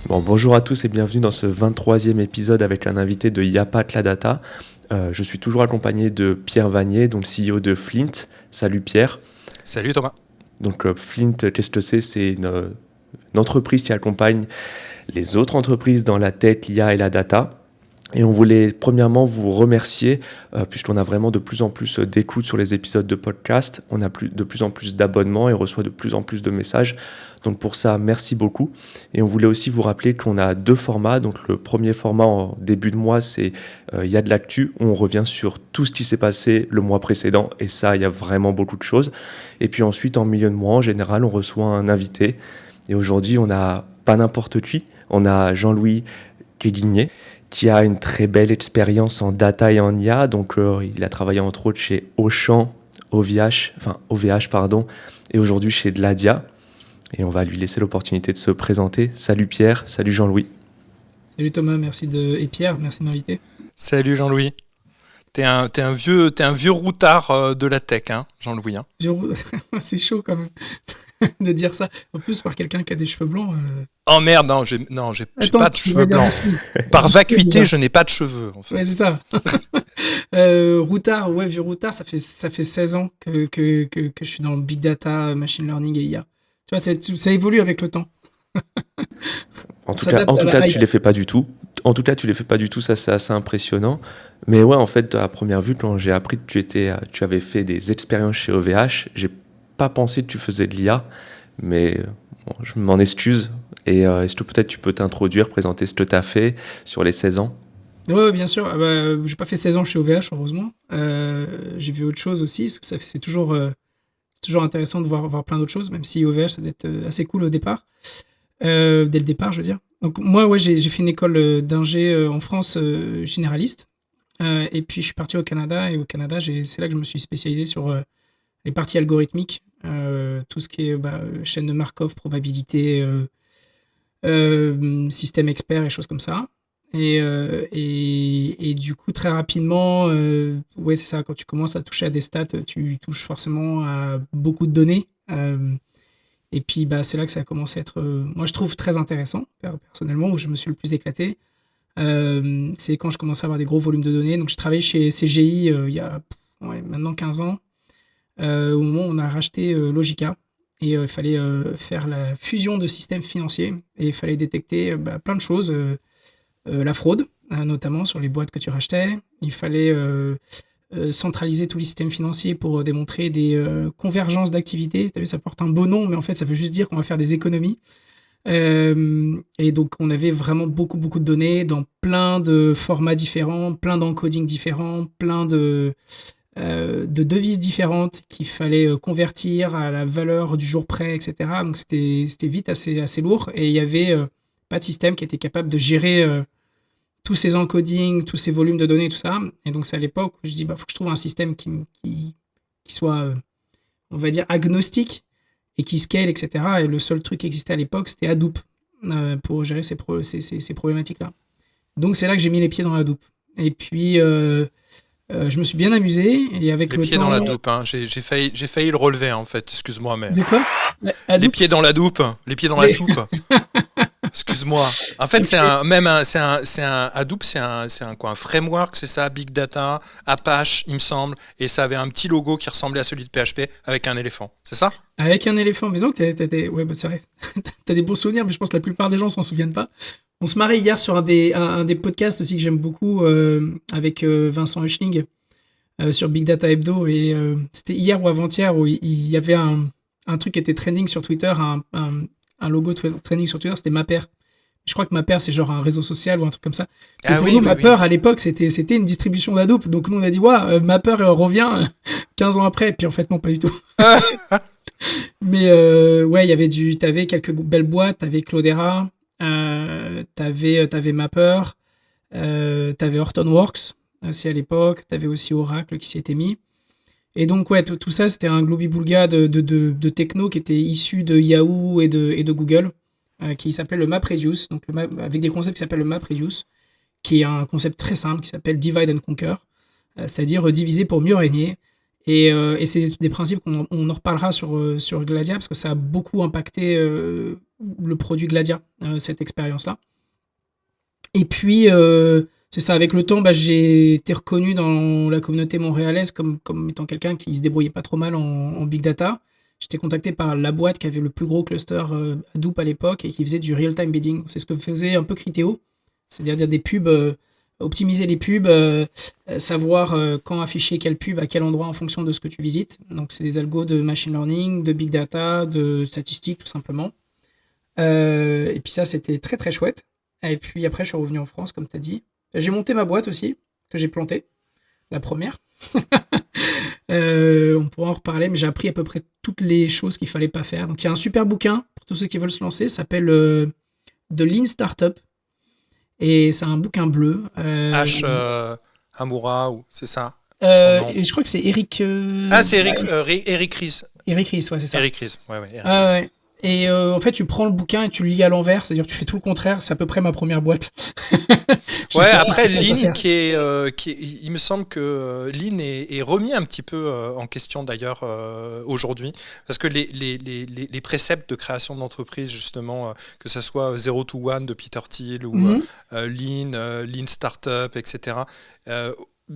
Bon, bonjour à tous et bienvenue dans ce 23e épisode avec un invité de Yapat la Data. Je suis toujours accompagné de Pierre Vanier, donc CEO de Flint. Salut Pierre. Salut Thomas. Donc Flint, qu'est-ce que c'est une entreprise qui accompagne les autres entreprises dans la tech, l'IA et la data. Et on voulait premièrement vous remercier puisqu'on a vraiment de plus en plus d'écoutes sur les épisodes de podcast. On a de plus en plus d'abonnements et reçoit de plus en plus de messages. Donc pour ça, merci beaucoup. Et on voulait aussi vous rappeler qu'on a 2 formats. Donc le premier format en début de mois, c'est il y a de l'actu, où on revient sur tout ce qui s'est passé le mois précédent. Et ça, il y a vraiment beaucoup de choses. Et puis ensuite, en milieu de mois, en général, on reçoit un invité. Et aujourd'hui, on n'a pas n'importe qui. On a Jean-Louis Kéguigné, qui a une très belle expérience en data et en IA. Donc, il a travaillé entre autres chez Auchan, OVH, et aujourd'hui chez Dladia. Et on va lui laisser l'opportunité de se présenter. Salut Pierre, salut Jean-Louis. Salut Thomas, et Pierre, merci de m'inviter. Salut Jean-Louis. T'es un vieux routard de la tech, hein, Jean-Louis. Hein. C'est chaud quand même de dire ça. En plus, par quelqu'un qui a des cheveux blancs. Oh merde, j'ai pas de cheveux blancs. Par vacuité, je n'ai pas de cheveux. En fait. Ouais, c'est ça. Routard, vieux routard, ça fait 16 ans que je suis dans le big data, machine learning et IA. Tu vois, ça évolue avec le temps. En tout cas, tu les fais pas du tout. Tu les fais pas du tout, ça c'est assez impressionnant. Mais ouais, en fait, à première vue, quand j'ai appris que tu avais fait des expériences chez OVH, j'ai pas pensé que tu faisais de l'IA, mais bon, je m'en excuse. Et est-ce que peut-être tu peux t'introduire, présenter ce que tu as fait sur les 16 ans ? Ouais, bien sûr. J'ai pas fait 16 ans chez OVH, heureusement. J'ai vu autre chose aussi, parce que c'est toujours intéressant de voir plein d'autres choses, même si OVH, ça doit être assez cool au départ. Dès le départ, je veux dire. Donc moi, j'ai fait une école d'ingé en France généraliste. Et puis je suis parti au Canada. Et au Canada, c'est là que je me suis spécialisé sur les parties algorithmiques. Tout ce qui est chaîne de Markov, probabilité, système expert et choses comme ça. Et du coup, très rapidement, c'est ça, quand tu commences à toucher à des stats, tu touches forcément à beaucoup de données. Et puis, c'est là que ça a commencé à être, moi, je trouve très intéressant, personnellement, où je me suis le plus éclaté. C'est quand je commençais à avoir des gros volumes de données. Donc, je travaillais chez CGI il y a maintenant 15 ans, au moment où on a racheté Logica. Et il fallait faire la fusion de systèmes financiers. Et il fallait détecter plein de choses. La fraude, notamment sur les boîtes que tu rachetais. Il fallait centraliser tous les systèmes financiers pour démontrer des convergences d'activités. Tu as vu, ça porte un beau nom, mais en fait, ça veut juste dire qu'on va faire des économies. Et donc, on avait vraiment beaucoup de données dans plein de formats différents, plein d'encodings différents, plein de devises différentes qu'il fallait convertir à la valeur du jour près, etc. Donc, c'était vite assez lourd. Et il n'y avait pas de système qui était capable de gérer tous ces encodings, tous ces volumes de données, tout ça. Et donc, c'est à l'époque où je dis, faut que je trouve un système qui soit, on va dire, agnostique et qui scale, etc. Et le seul truc qui existait à l'époque, c'était Hadoop pour gérer ces problématiques-là. Donc, c'est là que j'ai mis les pieds dans Hadoop. Et puis, je me suis bien amusé. Et avec les le pieds temps... dans la doupe, hein. J'ai failli le relever, en fait. Excuse-moi, mais... De quoi ? Les pieds dans la doupe, les pieds dans la soupe. Excuse-moi. En fait, Hadoop, c'est un framework, c'est ça, Big Data, Apache, il me semble, et ça avait un petit logo qui ressemblait à celui de PHP avec un éléphant. C'est ça ? Avec un éléphant, mais donc c'est vrai. T'as des bons souvenirs, mais je pense que la plupart des gens s'en souviennent pas. On se marrait hier sur un des podcasts aussi que j'aime beaucoup avec Vincent Huchling sur Big Data Hebdo, et c'était hier ou avant-hier où il y avait un truc qui était trending sur Twitter, un logo trending sur Twitter, c'était Mapper. Je crois que Mapper, c'est genre un réseau social ou un truc comme ça. Et pour nous, Mapper, à l'époque, c'était une distribution d'Hadoop. Donc nous, on a dit, Mapper revient 15 ans après. Et puis en fait, non, pas du tout. Mais il y avait t'avais quelques belles boîtes. T'avais Cloudera, t'avais Mapper, t'avais Hortonworks aussi à l'époque. T'avais aussi Oracle qui s'y était mis. Et donc, tout ça, c'était un globi-boulga de techno qui était issu de Yahoo et de Google, qui s'appelle le MapReduce, donc avec des concepts qui s'appellent le MapReduce, qui est un concept très simple qui s'appelle Divide and Conquer, c'est-à-dire diviser pour mieux régner. Et c'est des principes on en reparlera sur Gladia, parce que ça a beaucoup impacté le produit Gladia, cette expérience-là. Et puis, c'est ça, avec le temps, j'ai été reconnu dans la communauté montréalaise comme étant quelqu'un qui se débrouillait pas trop mal en big data. J'étais contacté par la boîte qui avait le plus gros cluster Hadoop à l'époque et qui faisait du real-time bidding. C'est ce que faisait un peu Criteo, c'est-à-dire des pubs, optimiser les pubs, savoir quand afficher quelle pub à quel endroit en fonction de ce que tu visites. Donc c'est des algos de machine learning, de big data, de statistiques tout simplement. Et puis ça, c'était très très chouette. Et puis après, je suis revenu en France, comme tu as dit. J'ai monté ma boîte aussi, que j'ai plantée, la première. On pourra en reparler, mais j'ai appris à peu près toutes les choses qu'il fallait pas faire. Donc il y a un super bouquin pour tous ceux qui veulent se lancer, ça s'appelle The Lean Startup. Et c'est un bouquin bleu. H. Hamura, c'est ça et je crois que c'est Eric. C'est Eric Ries. Eric Ries, ouais, c'est ça. Eric Ries, ouais. Ouais. Et en fait, tu prends le bouquin et tu le lis à l'envers, c'est-à-dire que tu fais tout le contraire. C'est à peu près ma première boîte. Ouais, après Lean, il me semble que Lean est remis un petit peu en question d'ailleurs aujourd'hui, parce que les préceptes de création d'entreprise, justement, que ce soit 0 to 1 de Peter Thiel ou Lean Startup, etc.,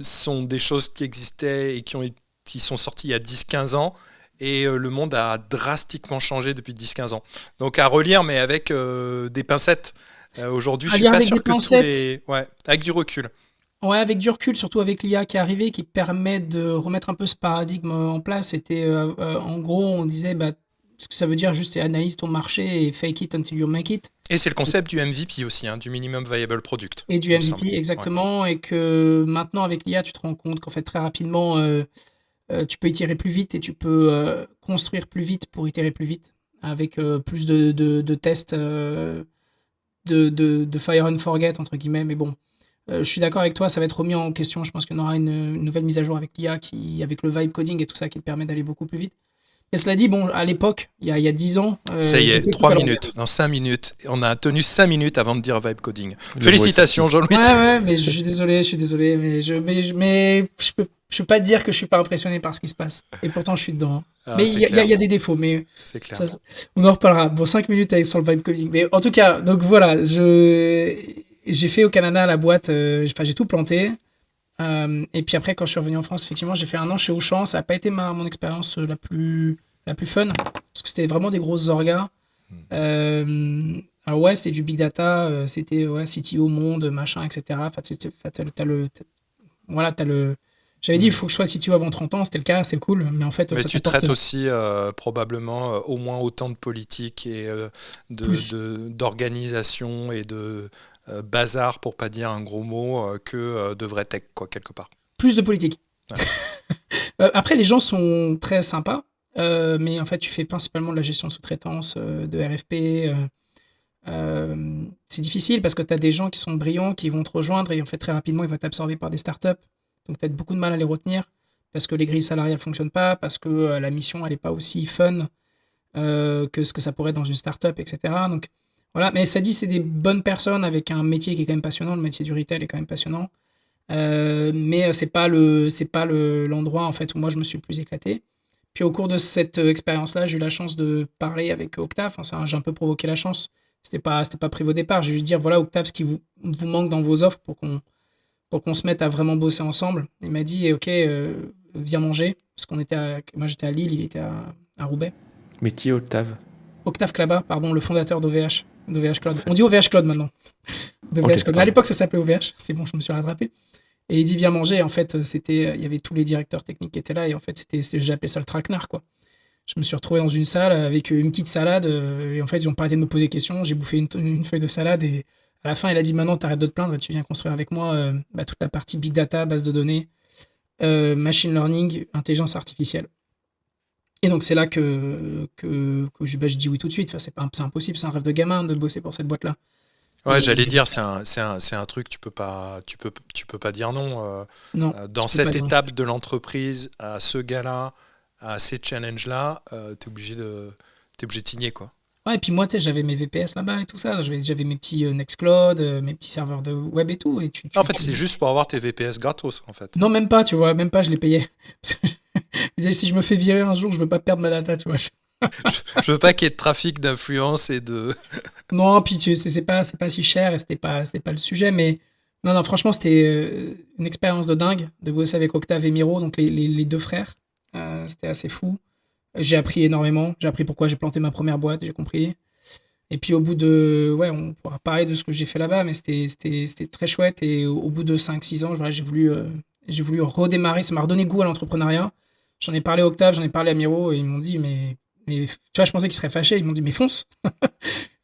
sont des choses qui existaient et qui sont sorties il y a 10-15 ans. Et le monde a drastiquement changé depuis 10-15 ans. Donc à relire, mais avec des pincettes. Aujourd'hui, je ne suis pas sûr que tous les... Ouais, avec du recul. Ouais, avec du recul, surtout avec l'IA qui est arrivée, qui permet de remettre un peu ce paradigme en place. C'était, en gros, on disait, ce que ça veut dire juste, c'est analyse ton marché et fake it until you make it. Et c'est le concept du MVP aussi, du Minimum Viable Product. Et du MVP, exactement. Ouais. Et que maintenant, avec l'IA, tu te rends compte qu'en fait, très rapidement... tu peux itérer plus vite et tu peux construire plus vite pour itérer plus vite, avec plus de tests, de fire and forget, entre guillemets. Mais bon, je suis d'accord avec toi, ça va être remis en question. Je pense qu'on aura une nouvelle mise à jour avec l'IA, avec le vibe coding et tout ça, qui te permet d'aller beaucoup plus vite. Mais cela dit, bon, à l'époque, il y a 10 ans... ça y est, 3 minutes, dans 5 minutes. On a tenu 5 minutes avant de dire vibe coding. Félicitations, Jean-Louis. Ouais, mais je suis désolé, mais je peux pas te dire que je suis pas impressionné par ce qui se passe. Et pourtant, je suis dedans. Mais il y a des défauts, mais c'est clair. Ça, on en reparlera. Bon, 5 minutes sur le vibe coding. Mais en tout cas, donc voilà, j'ai fait au Canada la boîte, j'ai tout planté. Et puis après, quand je suis revenu en France, effectivement, j'ai fait 1 an chez Auchan. Ça n'a pas été mon expérience la plus fun, parce que c'était vraiment des grosses orgas. Alors ouais, c'était du big data, c'était CTO, monde, machin, etc. Enfin, j'avais dit, il faut que je sois CTO avant 30 ans, c'était le cas, c'est cool, mais en fait... Mais tu traites aussi probablement au moins autant de politique et d'organisation et de bazar, pour pas dire un gros mot, que de vrai tech, quoi, quelque part. Plus de politique. Ouais. Après, les gens sont très sympas, mais en fait, tu fais principalement de la gestion de sous-traitance, de RFP. C'est difficile parce que tu as des gens qui sont brillants, qui vont te rejoindre et en fait, très rapidement, ils vont être absorbés par des startups. Donc, tu as beaucoup de mal à les retenir parce que les grilles salariales ne fonctionnent pas, parce que la mission, elle n'est pas aussi fun que ce que ça pourrait être dans une startup, etc. Donc, voilà. Mais ça dit, c'est des bonnes personnes avec un métier qui est quand même passionnant. Le métier du retail est quand même passionnant. Mais c'est pas l'endroit en fait où moi je me suis le plus éclaté. Puis au cours de cette expérience-là, j'ai eu la chance de parler avec Octave. Enfin, j'ai un peu provoqué la chance. C'était pas prévu au départ. J'ai dû dire voilà Octave, ce qui vous manque dans vos offres pour qu'on se mette à vraiment bosser ensemble. Il m'a dit ok, viens manger, parce moi j'étais à Lille, il était à Roubaix. Mais qui est Octave? Octave Klaba, pardon, le fondateur d'OVH Cloud. On dit OVH Cloud maintenant. d'OVH Cloud. À l'époque ça s'appelait OVH. C'est bon, je me suis rattrapé. Et il dit viens manger. Et en fait, il y avait tous les directeurs techniques qui étaient là. Et en fait, j'ai appelé ça le traquenard, quoi. Je me suis retrouvé dans une salle avec une petite salade. Et en fait, ils ont pas arrêté de me poser des questions. J'ai bouffé une feuille de salade. Et à la fin, il a dit maintenant, t'arrêtes de te plaindre. Tu viens construire avec moi toute la partie big data, base de données, machine learning, intelligence artificielle. Et donc, c'est là que je dis oui tout de suite. Enfin, c'est impossible. C'est un rêve de gamin de bosser pour cette boîte-là. Ouais, j'allais dire, c'est un truc, tu peux pas dire non. Non. Dans cette étape de l'entreprise, à ce gars-là, à ces challenges-là, t'es obligé de signer, quoi. Ouais, et puis moi, tu sais, j'avais mes VPS là-bas et tout ça. J'avais mes petits Nextcloud, mes petits serveurs de web et tout. Et en fait, c'est juste pour avoir tes VPS gratos, en fait. Non, même pas, tu vois, même pas, je les payais. Il disait, si je me fais virer un jour, je veux pas perdre ma data, tu vois. Je veux pas qu'il y ait de trafic d'influence et de. Non, puis c'est pas si cher et c'était pas le sujet, mais non, non, franchement, c'était une expérience de dingue de bosser avec Octave et Miro, donc les deux frères. C'était assez fou. J'ai appris énormément. J'ai appris pourquoi j'ai planté ma première boîte, j'ai compris. Et puis au bout de... Ouais, on pourra parler de ce que j'ai fait là-bas, mais c'était très chouette. Et au bout de 5-6 ans, voilà, j'ai voulu redémarrer. Ça m'a redonné goût à l'entrepreneuriat. J'en ai parlé à Octave, j'en ai parlé à Miro, et ils m'ont dit, mais tu vois, je pensais qu'ils seraient fâchés. Ils m'ont dit, mais fonce.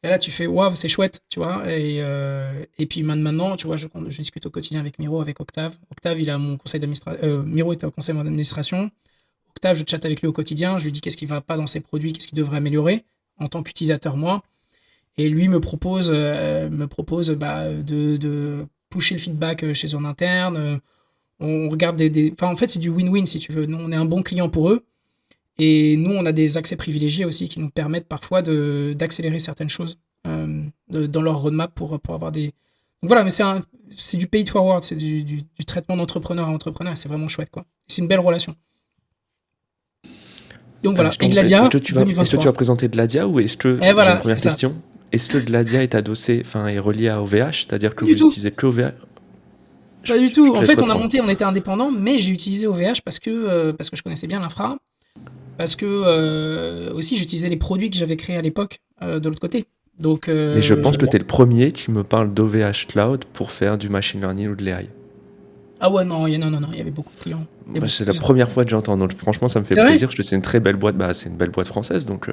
Et là, tu fais, waouh, c'est chouette, tu vois. Et puis maintenant, tu vois, je discute au quotidien avec Miro, avec Octave. Octave, il a mon conseil d'administration. Miro était au conseil d'administration. Octave, je chatte avec lui au quotidien. Je lui dis qu'est-ce qui va pas dans ses produits, qu'est-ce qu'il devrait améliorer en tant qu'utilisateur, moi. Et lui me propose de pusher le feedback chez eux en interne. On regarde Enfin, en fait, c'est du win-win, si tu veux. Nous, on est un bon client pour eux. Et nous, on a des accès privilégiés aussi qui nous permettent parfois d'accélérer certaines choses dans leur roadmap pour avoir des... Donc voilà, mais c'est du paid forward, c'est du traitement d'entrepreneur à entrepreneur, et c'est vraiment chouette, quoi. C'est une belle relation. Donc voilà, et Gladia, est-ce que tu 2023. vas présenter Gladia ou est-ce que... Et voilà, j'ai une première c'est ça. question. Est-ce que Gladia est adossé, enfin est relié à OVH, c'est-à-dire que Pas du vous tout. utilisez que OVH? Pas du tout. te En laisse fait, reprendre. on était indépendant, mais j'ai utilisé OVH parce que je connaissais bien l'infra, parce que aussi j'utilisais les produits que j'avais créés à l'époque de l'autre côté. Donc, Mais je pense que tu es le premier qui me parle d'OVH Cloud pour faire du machine learning ou de l'AI. ah ouais, non, il y avait beaucoup de clients. Bah, c'est la première fois que j'entends, donc franchement ça me fait C'est vrai? plaisir, parce que c'est une très belle boîte, bah, c'est une belle boîte française, donc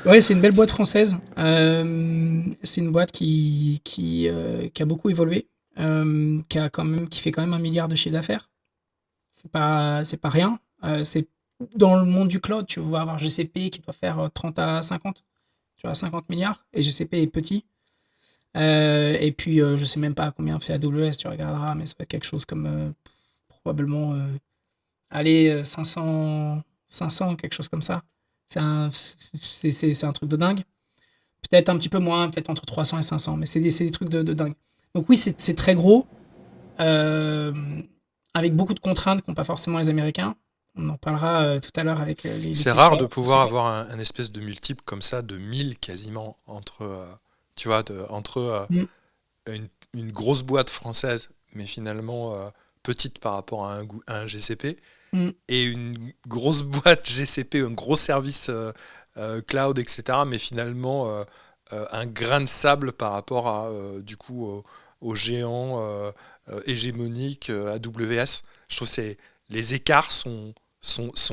Ouais, c'est une belle boîte française. C'est une boîte qui a beaucoup évolué, qui fait quand même 1 milliard de chiffre d'affaires. C'est pas rien. C'est dans le monde du cloud, tu vas avoir GCP qui doit faire 30 à 50. Tu vois, 50 milliards. Et GCP est petit. Et puis, je sais même pas combien fait AWS, tu regarderas, mais ça va être quelque chose comme probablement, allez, 500, quelque chose comme ça. C'est un truc de dingue. Peut-être un petit peu moins, peut-être entre 300 et 500, mais c'est des trucs de dingue. Donc oui, c'est très gros, euh, avec beaucoup de contraintes qu'ont pas forcément les Américains. On en parlera tout à l'heure avec les C'est plus rare de forts. pouvoir avoir un espèce de multiple comme ça, de 1000 quasiment, tu vois, entre Mm. une grosse boîte française, mais finalement petite par rapport à un GCP, Mm. et une grosse boîte GCP, un gros service cloud, etc., mais finalement un grain de sable par rapport à, du coup, aux géants hégémoniques AWS. Je trouve que les écarts sont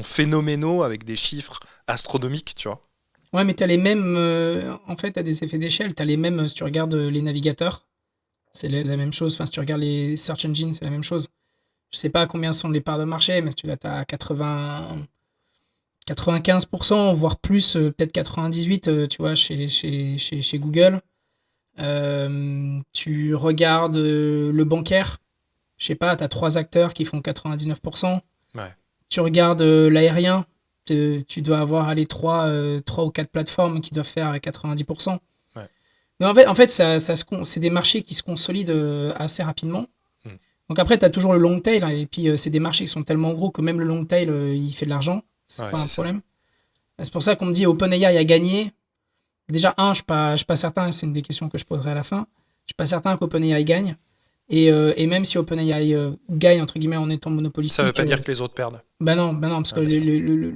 phénoménaux avec des chiffres astronomiques, tu vois. Ouais, mais t'as les mêmes. En fait, t'as des effets d'échelle. T'as les mêmes si tu regardes les navigateurs. C'est la même chose. Enfin, si tu regardes les search engines, c'est la même chose. Je sais pas combien sont les parts de marché, mais si tu as 95%, voire plus, peut-être 98%, tu vois, chez Google. Tu regardes le bancaire. Je sais pas, tu as 3 acteurs qui font 99%. Ouais. Tu regardes l'aérien. Tu dois avoir allez, 3 ou 4 plateformes qui doivent faire 90%. Ouais. Mais en fait c'est des marchés qui se consolident assez rapidement. Mm. Donc après, tu as toujours le long tail, hein, et puis c'est des marchés qui sont tellement gros que même le long tail, il fait de l'argent. C'est Ouais, pas un c'est problème. C'est pour ça qu'on me dit OpenAI a gagné. Déjà, je suis pas certain, c'est une des questions que je poserai à la fin. Je suis pas certain qu'OpenAI gagne. Et même si OpenAI gagne, entre guillemets, en étant monopolistique. Ça veut pas dire que les autres perdent. Bah non, parce que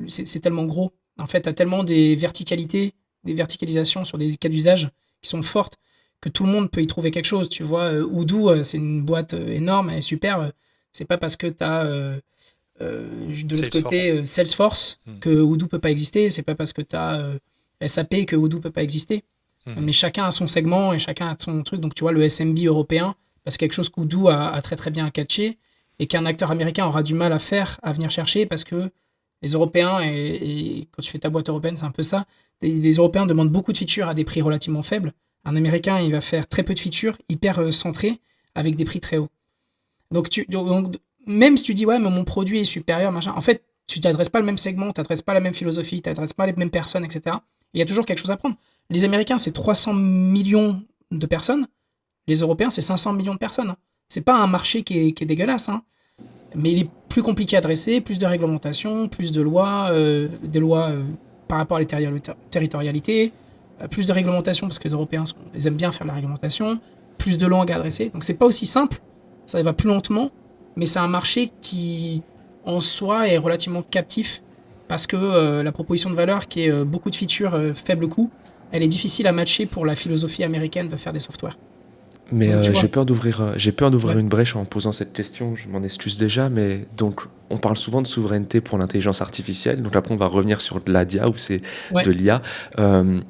c'est tellement gros. En fait, tu as tellement des verticalisations sur des cas d'usage qui sont fortes que tout le monde peut y trouver quelque chose. Tu vois, Odoo, c'est une boîte énorme, elle est super. C'est pas parce que tu as de l'autre côté Salesforce que Odoo peut pas exister. C'est pas parce que tu as SAP que Odoo peut pas exister. Mais chacun a son segment et chacun a son truc. Donc tu vois, le SMB européen, c'est quelque chose qu'Odoo a très très bien catché et qu'un acteur américain aura du mal à venir chercher parce que les Européens, et quand tu fais ta boîte européenne, c'est un peu ça, les Européens demandent beaucoup de features à des prix relativement faibles. Un Américain, il va faire très peu de features, hyper centrées, avec des prix très hauts. Donc même si tu dis, ouais, mais mon produit est supérieur, machin, en fait, tu t'adresses pas le même segment, tu t'adresses pas la même philosophie, tu t'adresses pas les mêmes personnes, etc. Il y a toujours quelque chose à prendre. Les Américains, c'est 300 millions de personnes. Les Européens, c'est 500 millions de personnes. C'est pas un marché qui est dégueulasse, hein. Mais il est plus compliqué à dresser, plus de réglementation, plus de lois, des lois par rapport à la territorialité, plus de réglementation parce que les Européens ils aiment bien faire de la réglementation, plus de langues à adresser. Donc c'est pas aussi simple, ça va plus lentement, mais c'est un marché qui en soi est relativement captif parce que la proposition de valeur qui est beaucoup de features faible coût, elle est difficile à matcher pour la philosophie américaine de faire des softwares. Mais Donc, tu vois. j'ai peur d'ouvrir Ouais. une brèche en posant cette question, je m'en excuse déjà, mais donc on parle souvent de souveraineté pour l'intelligence artificielle, donc après on va revenir sur de l'ADIA ou c'est Ouais. de l'IA. Euh,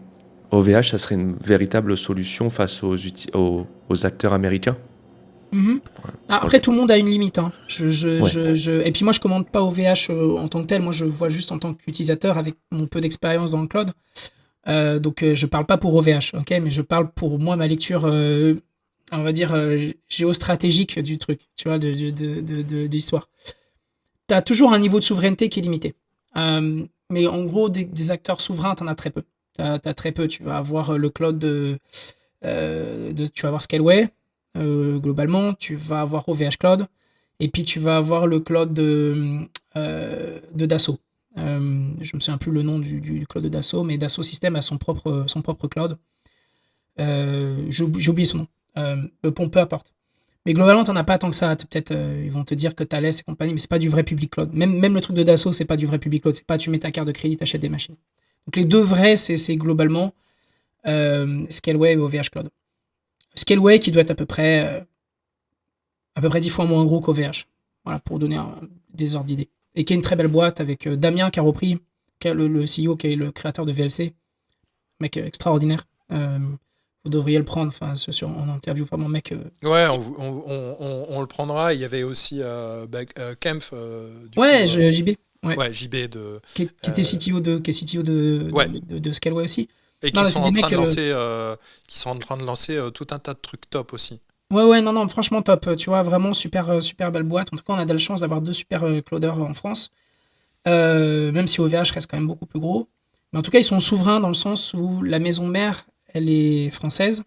OVH, ça serait une véritable solution face aux acteurs américains? Mhm. Ah, Pour après, tout le monde a une limite, hein. Ouais, Et puis moi, je commande pas OVH en tant que tel. Moi, je vois juste en tant qu'utilisateur avec mon peu d'expérience dans le cloud. Donc, je parle pas pour OVH, ok, mais je parle pour moi ma lecture, on va dire géostratégique du truc, tu vois, de l'histoire. T'as toujours un niveau de souveraineté qui est limité. Mais en gros, des acteurs souverains, t'en as très peu. T'as très peu. Tu vas avoir le cloud tu vas avoir Scaleway, globalement. Tu vas avoir OVH Cloud. Et puis, tu vas avoir le cloud de Dassault. Je me souviens plus le nom du cloud de Dassault, mais Dassault Systèmes a son propre cloud. J'ai oublié son nom. Bon, peu importe. Mais globalement, t'en as pas tant que ça. Peut-être ils vont te dire que Thales et compagnie, mais c'est pas du vrai public cloud. Même le truc de Dassault, c'est pas du vrai public cloud. C'est pas tu mets ta carte de crédit, t'achètes des machines. Donc les deux vrais, c'est globalement Scaleway et OVH Cloud. Scaleway qui doit être à peu près 10 fois moins gros qu'OVH. Voilà, pour donner des ordres d'idées. Et qui est une très belle boîte avec Damien qui a repris, le CEO, qui est le créateur de VLC. Mec extraordinaire. Vous devriez le prendre, enfin, en interview, vraiment, mec. Ouais, on le prendra. Il y avait aussi Kempf, du coup, Ouais, JB. Ouais. ouais, JB de. Qui était CTO qui est CTO Ouais, de Scaleway aussi. et Non, qui mais sont c'est en des train mecs. de lancer, tout un tas de trucs top aussi. Ouais, non, non, franchement top. Tu vois, vraiment super, super belle boîte. En tout cas, on a de la chance d'avoir deux super clouders en France. Même si OVH reste quand même beaucoup plus gros. Mais en tout cas, ils sont souverains dans le sens où la maison mère, elle est française.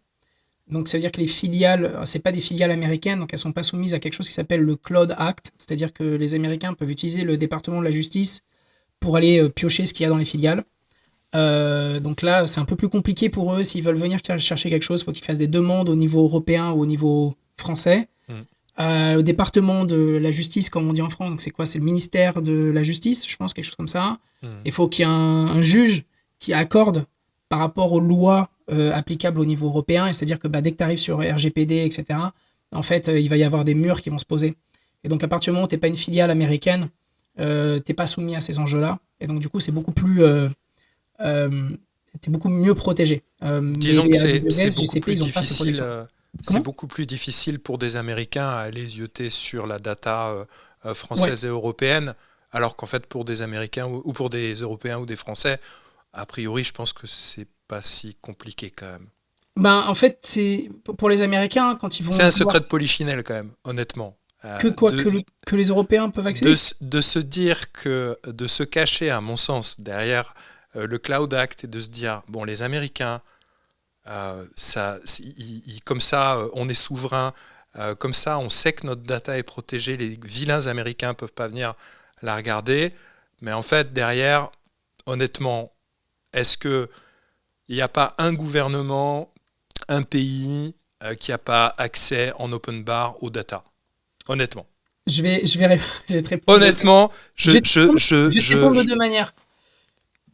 Donc, ça veut dire que les filiales, c'est pas des filiales américaines, donc elles sont pas soumises à quelque chose qui s'appelle le Cloud Act. C'est-à-dire que les Américains peuvent utiliser le département de la justice pour aller piocher ce qu'il y a dans les filiales. Donc là, c'est un peu plus compliqué pour eux. S'ils veulent venir chercher quelque chose, il faut qu'ils fassent des demandes au niveau européen ou au niveau français. Au département de la justice, comme on dit en France, donc c'est quoi? C'est le ministère de la justice, je pense, quelque chose comme ça. Il faut qu'il y ait un juge qui accorde par rapport aux lois applicables au niveau européen. Et c'est-à-dire que dès que tu arrives sur RGPD, etc., en fait, il va y avoir des murs qui vont se poser. Et donc, à partir du moment où tu n'es pas une filiale américaine, tu n'es pas soumis à ces enjeux-là. Et donc, du coup, c'est beaucoup plus. T'es beaucoup mieux protégé. Disons que c'est AWS, beaucoup GCP, plus ils ont pas ces difficile. protections. C'est Comment? beaucoup plus difficile pour des Américains à aller zioter sur la data Ouais. française et européenne, alors qu'en fait pour des Américains ou pour des Européens ou des Français, a priori, je pense que c'est pas si compliqué quand même. En fait, c'est pour les Américains, quand ils vont C'est un pouvoir secret de polichinelle quand même, honnêtement. que les Européens peuvent accéder. De se dire que, de se cacher, à mon sens, derrière le Cloud Act et de se dire, bon, les Américains, comme ça, on est souverain, comme ça, on sait que notre data est protégée, les vilains Américains ne peuvent pas venir la regarder. Mais en fait, derrière, honnêtement, est-ce qu'il n'y a pas un gouvernement, un pays qui n'a pas accès en open bar aux data? Honnêtement. Je vais te répondre. Honnêtement, Je vais te répondre de deux manières.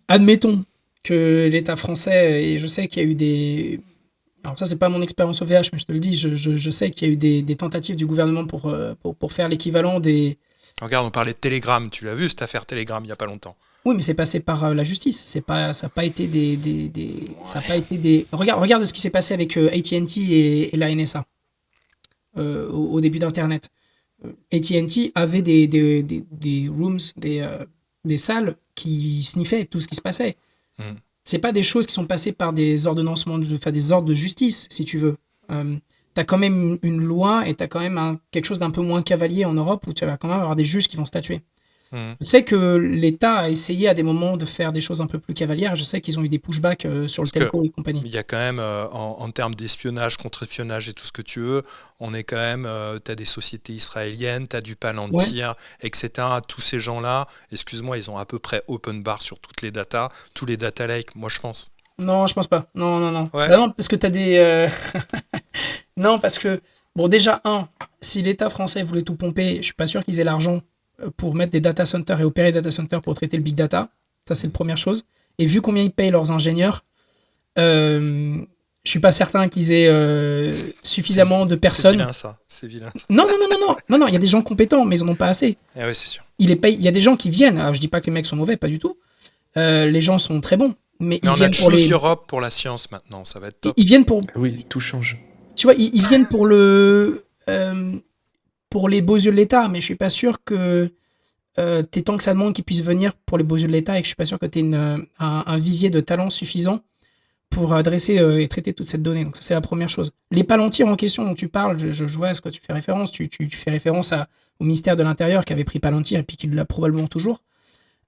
Admettons que l'État français, et je sais qu'il y a eu des. Alors, ça, c'est pas mon expérience OVH, mais je te le dis, je sais qu'il y a eu des tentatives du gouvernement pour faire l'équivalent des. Regarde, on parlait de Telegram, tu l'as vu cette affaire Telegram il n'y a pas longtemps. Oui, mais c'est passé par la justice. Ça n'a pas été ça a pas été des. Regarde ce qui s'est passé avec AT&T et la NSA au début d'Internet. AT&T avait des rooms, des salles qui sniffaient tout ce qui se passait. C'est pas des choses qui sont passées par des ordonnancements, des ordres de justice, si tu veux. T'as quand même une loi et t'as quand même quelque chose d'un peu moins cavalier en Europe où tu vas quand même avoir des juges qui vont statuer. Mhm. Je sais que l'État a essayé à des moments de faire des choses un peu plus cavalières. Je sais qu'ils ont eu des pushbacks sur le Parce que telco et compagnie. il y a quand même, en termes d'espionnage, contre-espionnage et tout ce que tu veux, on est quand même, tu as des sociétés israéliennes, tu as du Palantir, etc. Tous ces gens-là, excuse-moi, ils ont à peu près open bar sur toutes les datas, tous les data lakes, moi je pense. Non, je pense pas. Non, non, non. Ouais. Bah non, parce que t'as des. Non, parce que, bon, déjà, si l'État français voulait tout pomper, je suis pas sûr qu'ils aient l'argent pour mettre des data centers et opérer des data centers pour traiter le big data. Ça, c'est la première chose. Et vu combien ils payent leurs ingénieurs, je suis pas certain qu'ils aient suffisamment de C'est personnes. vilain ça, c'est vilain ça. Non, non, non, non, non, non, non, il y a des gens compétents, mais ils en ont pas assez. Eh ouais, c'est sûr. Ils les payent. Il y a des gens qui viennent. Alors, je dis pas que les mecs sont mauvais, pas du tout. Les gens sont très bons, mais Mais ils on a viennent pour Choose les. Europe pour la science maintenant, ça va être top. Ils viennent pour. Oui, tout change. Tu vois, ils viennent pour les beaux yeux de l'État, mais je suis pas sûr que t'es tant que ça demande qu'ils puissent venir pour les beaux yeux de l'État et que je suis pas sûr que t'aies un vivier de talent suffisant pour adresser et traiter toute cette donnée. Donc ça, c'est la première chose. Les Palantir en question dont tu parles, je vois à ce que tu fais référence. Tu fais référence au ministère de l'Intérieur qui avait pris Palantir et puis qui l'a probablement toujours.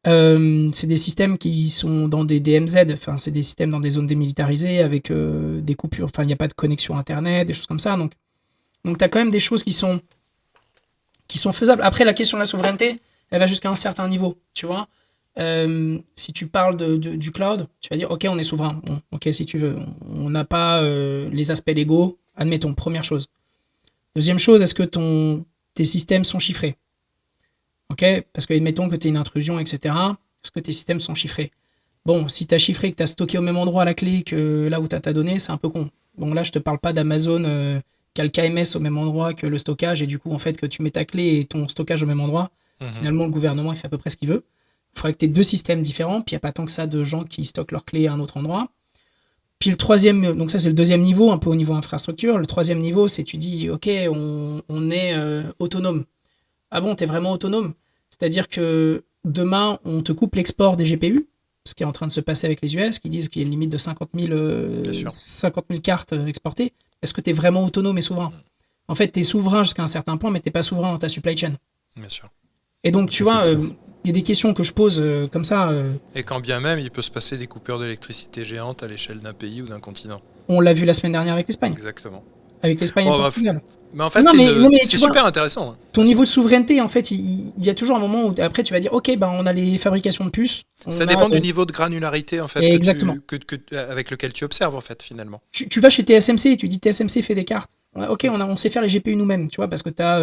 C'est des systèmes qui sont dans des DMZ, enfin c'est des systèmes dans des zones démilitarisées avec des coupures, enfin il n'y a pas de connexion internet, des choses comme ça. Donc tu as quand même des choses qui sont faisables. Après, la question de la souveraineté, elle va jusqu'à un certain niveau, tu vois. Si tu parles du cloud, tu vas dire, ok, on est souverain. Bon, ok, si tu veux. On n'a pas les aspects légaux, admettons, première chose. Deuxième chose, est-ce que tes systèmes sont chiffrés? Ok, parce que admettons que tu as une intrusion, etc. Est-ce que tes systèmes sont chiffrés? Bon, si tu as chiffré, que tu as stocké au même endroit la clé que là où tu as ta donnée, c'est un peu con. Bon, là, je te parle pas d'Amazon qui a le KMS au même endroit que le stockage, et du coup, en fait, que tu mets ta clé et ton stockage au même endroit, finalement, le gouvernement, il fait à peu près ce qu'il veut. Il faudrait que tu aies deux systèmes différents, puis il n'y a pas tant que ça de gens qui stockent leurs clés à un autre endroit. Puis le troisième, donc ça c'est le deuxième niveau, un peu au niveau infrastructure. Le troisième niveau, c'est tu dis, ok, on est autonome. Ah bon, t'es vraiment autonome? C'est-à-dire que demain, on te coupe l'export des GPU, ce qui est en train de se passer avec les US, qui disent qu'il y a une limite de 50 000 cartes exportées. Est-ce que tu es vraiment autonome et souverain? En fait, tu es souverain jusqu'à un certain point, mais tu n'es pas souverain dans ta supply chain. Bien sûr. Et donc, tu vois, il y a des questions que je pose comme ça. Et quand bien même, il peut se passer des coupures d'électricité géantes à l'échelle d'un pays ou d'un continent. On l'a vu la semaine dernière avec l'Espagne. Exactement. Avec l'Espagne et le Portugal. Mais en fait, Non, mais c'est tu vois, super intéressant. Hein. Ton niveau de souveraineté, en fait, il y a toujours un moment où après tu vas dire, ok, ben on a les fabrications de puces. Ça dépend du niveau de granularité en fait Exactement. avec lequel tu observes en fait finalement. Tu vas chez TSMC et tu dis TSMC fait des cartes. Ouais, ok, on sait faire les GPU nous-mêmes, tu vois, parce que tu as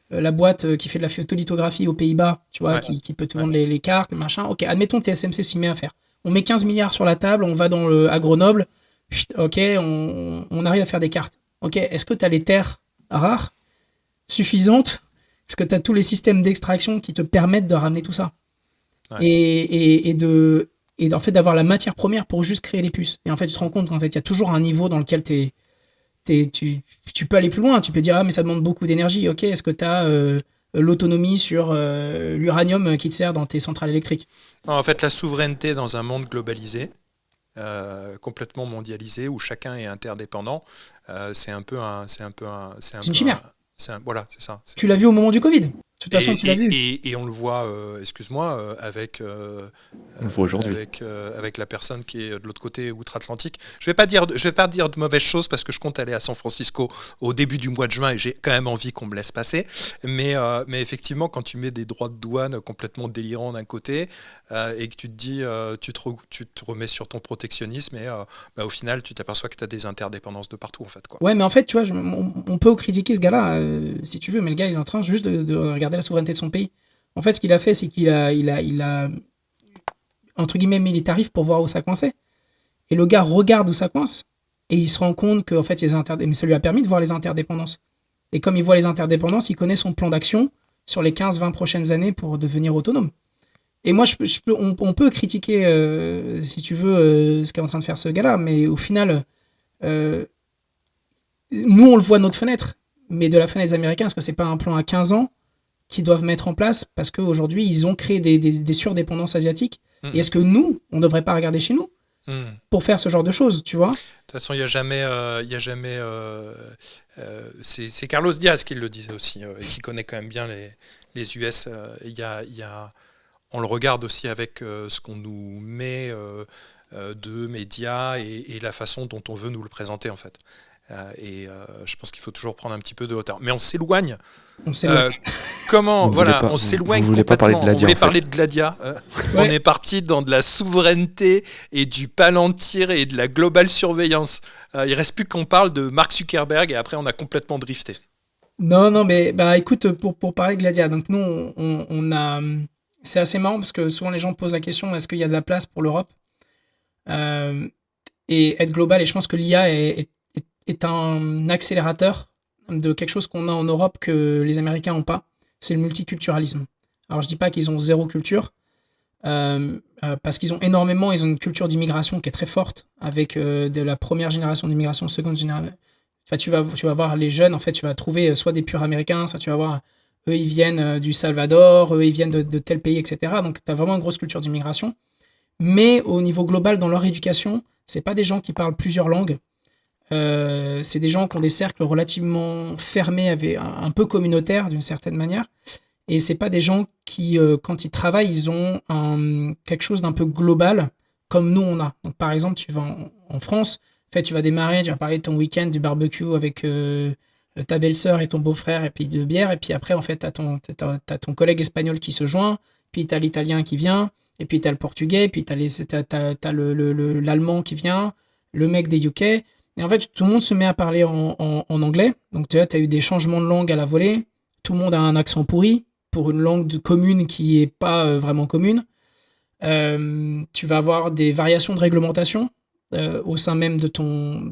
la boîte qui fait de la photolithographie aux Pays-Bas, tu vois, qui peut te vendre les cartes, machin. Ok, admettons TSMC s'y met à faire. On met 15 milliards sur la table, on va à Grenoble, ok, on arrive à faire des cartes. Ok, est-ce que tu as les terres rares suffisantes? Est-ce que tu as tous les systèmes d'extraction qui te permettent de ramener tout ça? Et en fait d'avoir la matière première pour juste créer les puces. Et en fait, tu te rends compte qu'en fait, il y a toujours un niveau dans lequel tu peux aller plus loin. Tu peux dire, ah, mais ça demande beaucoup d'énergie. Ok, est-ce que tu as l'autonomie sur l'uranium qui te sert dans tes centrales électriques? Non, en fait, la souveraineté dans un monde globalisé, complètement mondialisé, où chacun est interdépendant, c'est un peu un... C'est une chimère. Voilà, c'est ça. Tu l'as vu au moment du Covid. De toute façon, tu l'as vu. Et on le voit, excuse-moi, avec la personne qui est de l'autre côté outre-Atlantique. Je vais pas dire de mauvaises choses parce que je compte aller à San Francisco au début du mois de juin et j'ai quand même envie qu'on me laisse passer. Mais effectivement, quand tu mets des droits de douane complètement délirants d'un côté et que tu te dis, tu te remets sur ton protectionnisme et au final, tu t'aperçois que tu as des interdépendances de partout en fait, quoi. Ouais, mais en fait, tu vois, on peut critiquer ce gars-là si tu veux, mais le gars, il est en train juste de regarder la souveraineté de son pays. En fait, ce qu'il a fait, c'est qu'il a entre guillemets mis les tarifs pour voir où ça coinçait. Et le gars regarde où ça coince et il se rend compte que en fait, mais ça lui a permis de voir les interdépendances. Et comme il voit les interdépendances, il connaît son plan d'action sur les 15-20 prochaines années pour devenir autonome. Et moi, on peut critiquer, si tu veux, ce qu'est en train de faire ce gars-là, mais au final, nous, on le voit de notre fenêtre, mais de la fenêtre des Américains, est-ce que c'est pas un plan à 15 ans qu'ils doivent mettre en place parce qu'aujourd'hui, ils ont créé des surdépendances asiatiques. Et est-ce que nous, on ne devrait pas regarder chez nous? pour faire ce genre de choses, tu vois. De toute façon, il n'y a jamais, c'est Carlos Diaz qui le disait aussi, et qui connaît quand même bien les US. On le regarde aussi avec ce qu'on nous met de médias et la façon dont on veut nous le présenter en fait. Je pense qu'il faut toujours prendre un petit peu de hauteur. Mais on s'éloigne. Comment on s'éloigne complètement. On voulait parler de Gladia. On est parti dans de la souveraineté et du Palantir et de la global surveillance. Il reste plus qu'on parle de Mark Zuckerberg et après on a complètement drifté. Non, mais écoute, pour parler de Gladia, donc nous on a, c'est assez marrant parce que souvent les gens posent la question, est-ce qu'il y a de la place pour l'Europe et être global, et je pense que l'IA est un accélérateur de quelque chose qu'on a en Europe que les Américains n'ont pas, c'est le multiculturalisme. Alors je dis pas qu'ils ont zéro culture, parce qu'ils ont ils ont une culture d'immigration qui est très forte, avec de la première génération d'immigration, seconde génération. Enfin, tu vas voir les jeunes, en fait, tu vas trouver soit des purs américains, soit tu vas voir, eux ils viennent du Salvador, eux ils viennent de tel pays, etc. Donc tu as vraiment une grosse culture d'immigration. Mais au niveau global, dans leur éducation, c'est pas des gens qui parlent plusieurs langues. C'est des gens qui ont des cercles relativement fermés, un peu communautaires d'une certaine manière, et c'est pas des gens qui, quand ils travaillent, ils ont quelque chose d'un peu global, comme nous on a. Donc par exemple, tu vas en France, en fait, tu vas démarrer, tu vas parler de ton week-end, du barbecue avec ta belle-sœur et ton beau-frère, et puis de bière, et puis après, en fait, t'as ton collègue espagnol qui se joint, puis t'as l'italien qui vient, et puis t'as le portugais, puis t'as l'allemand qui vient, le mec des UK. Et en fait, tout le monde se met à parler en anglais. Donc, tu vois, tu as eu des changements de langue à la volée. Tout le monde a un accent pourri pour une langue commune qui n'est pas vraiment commune. Tu vas avoir des variations de réglementation au sein même de ton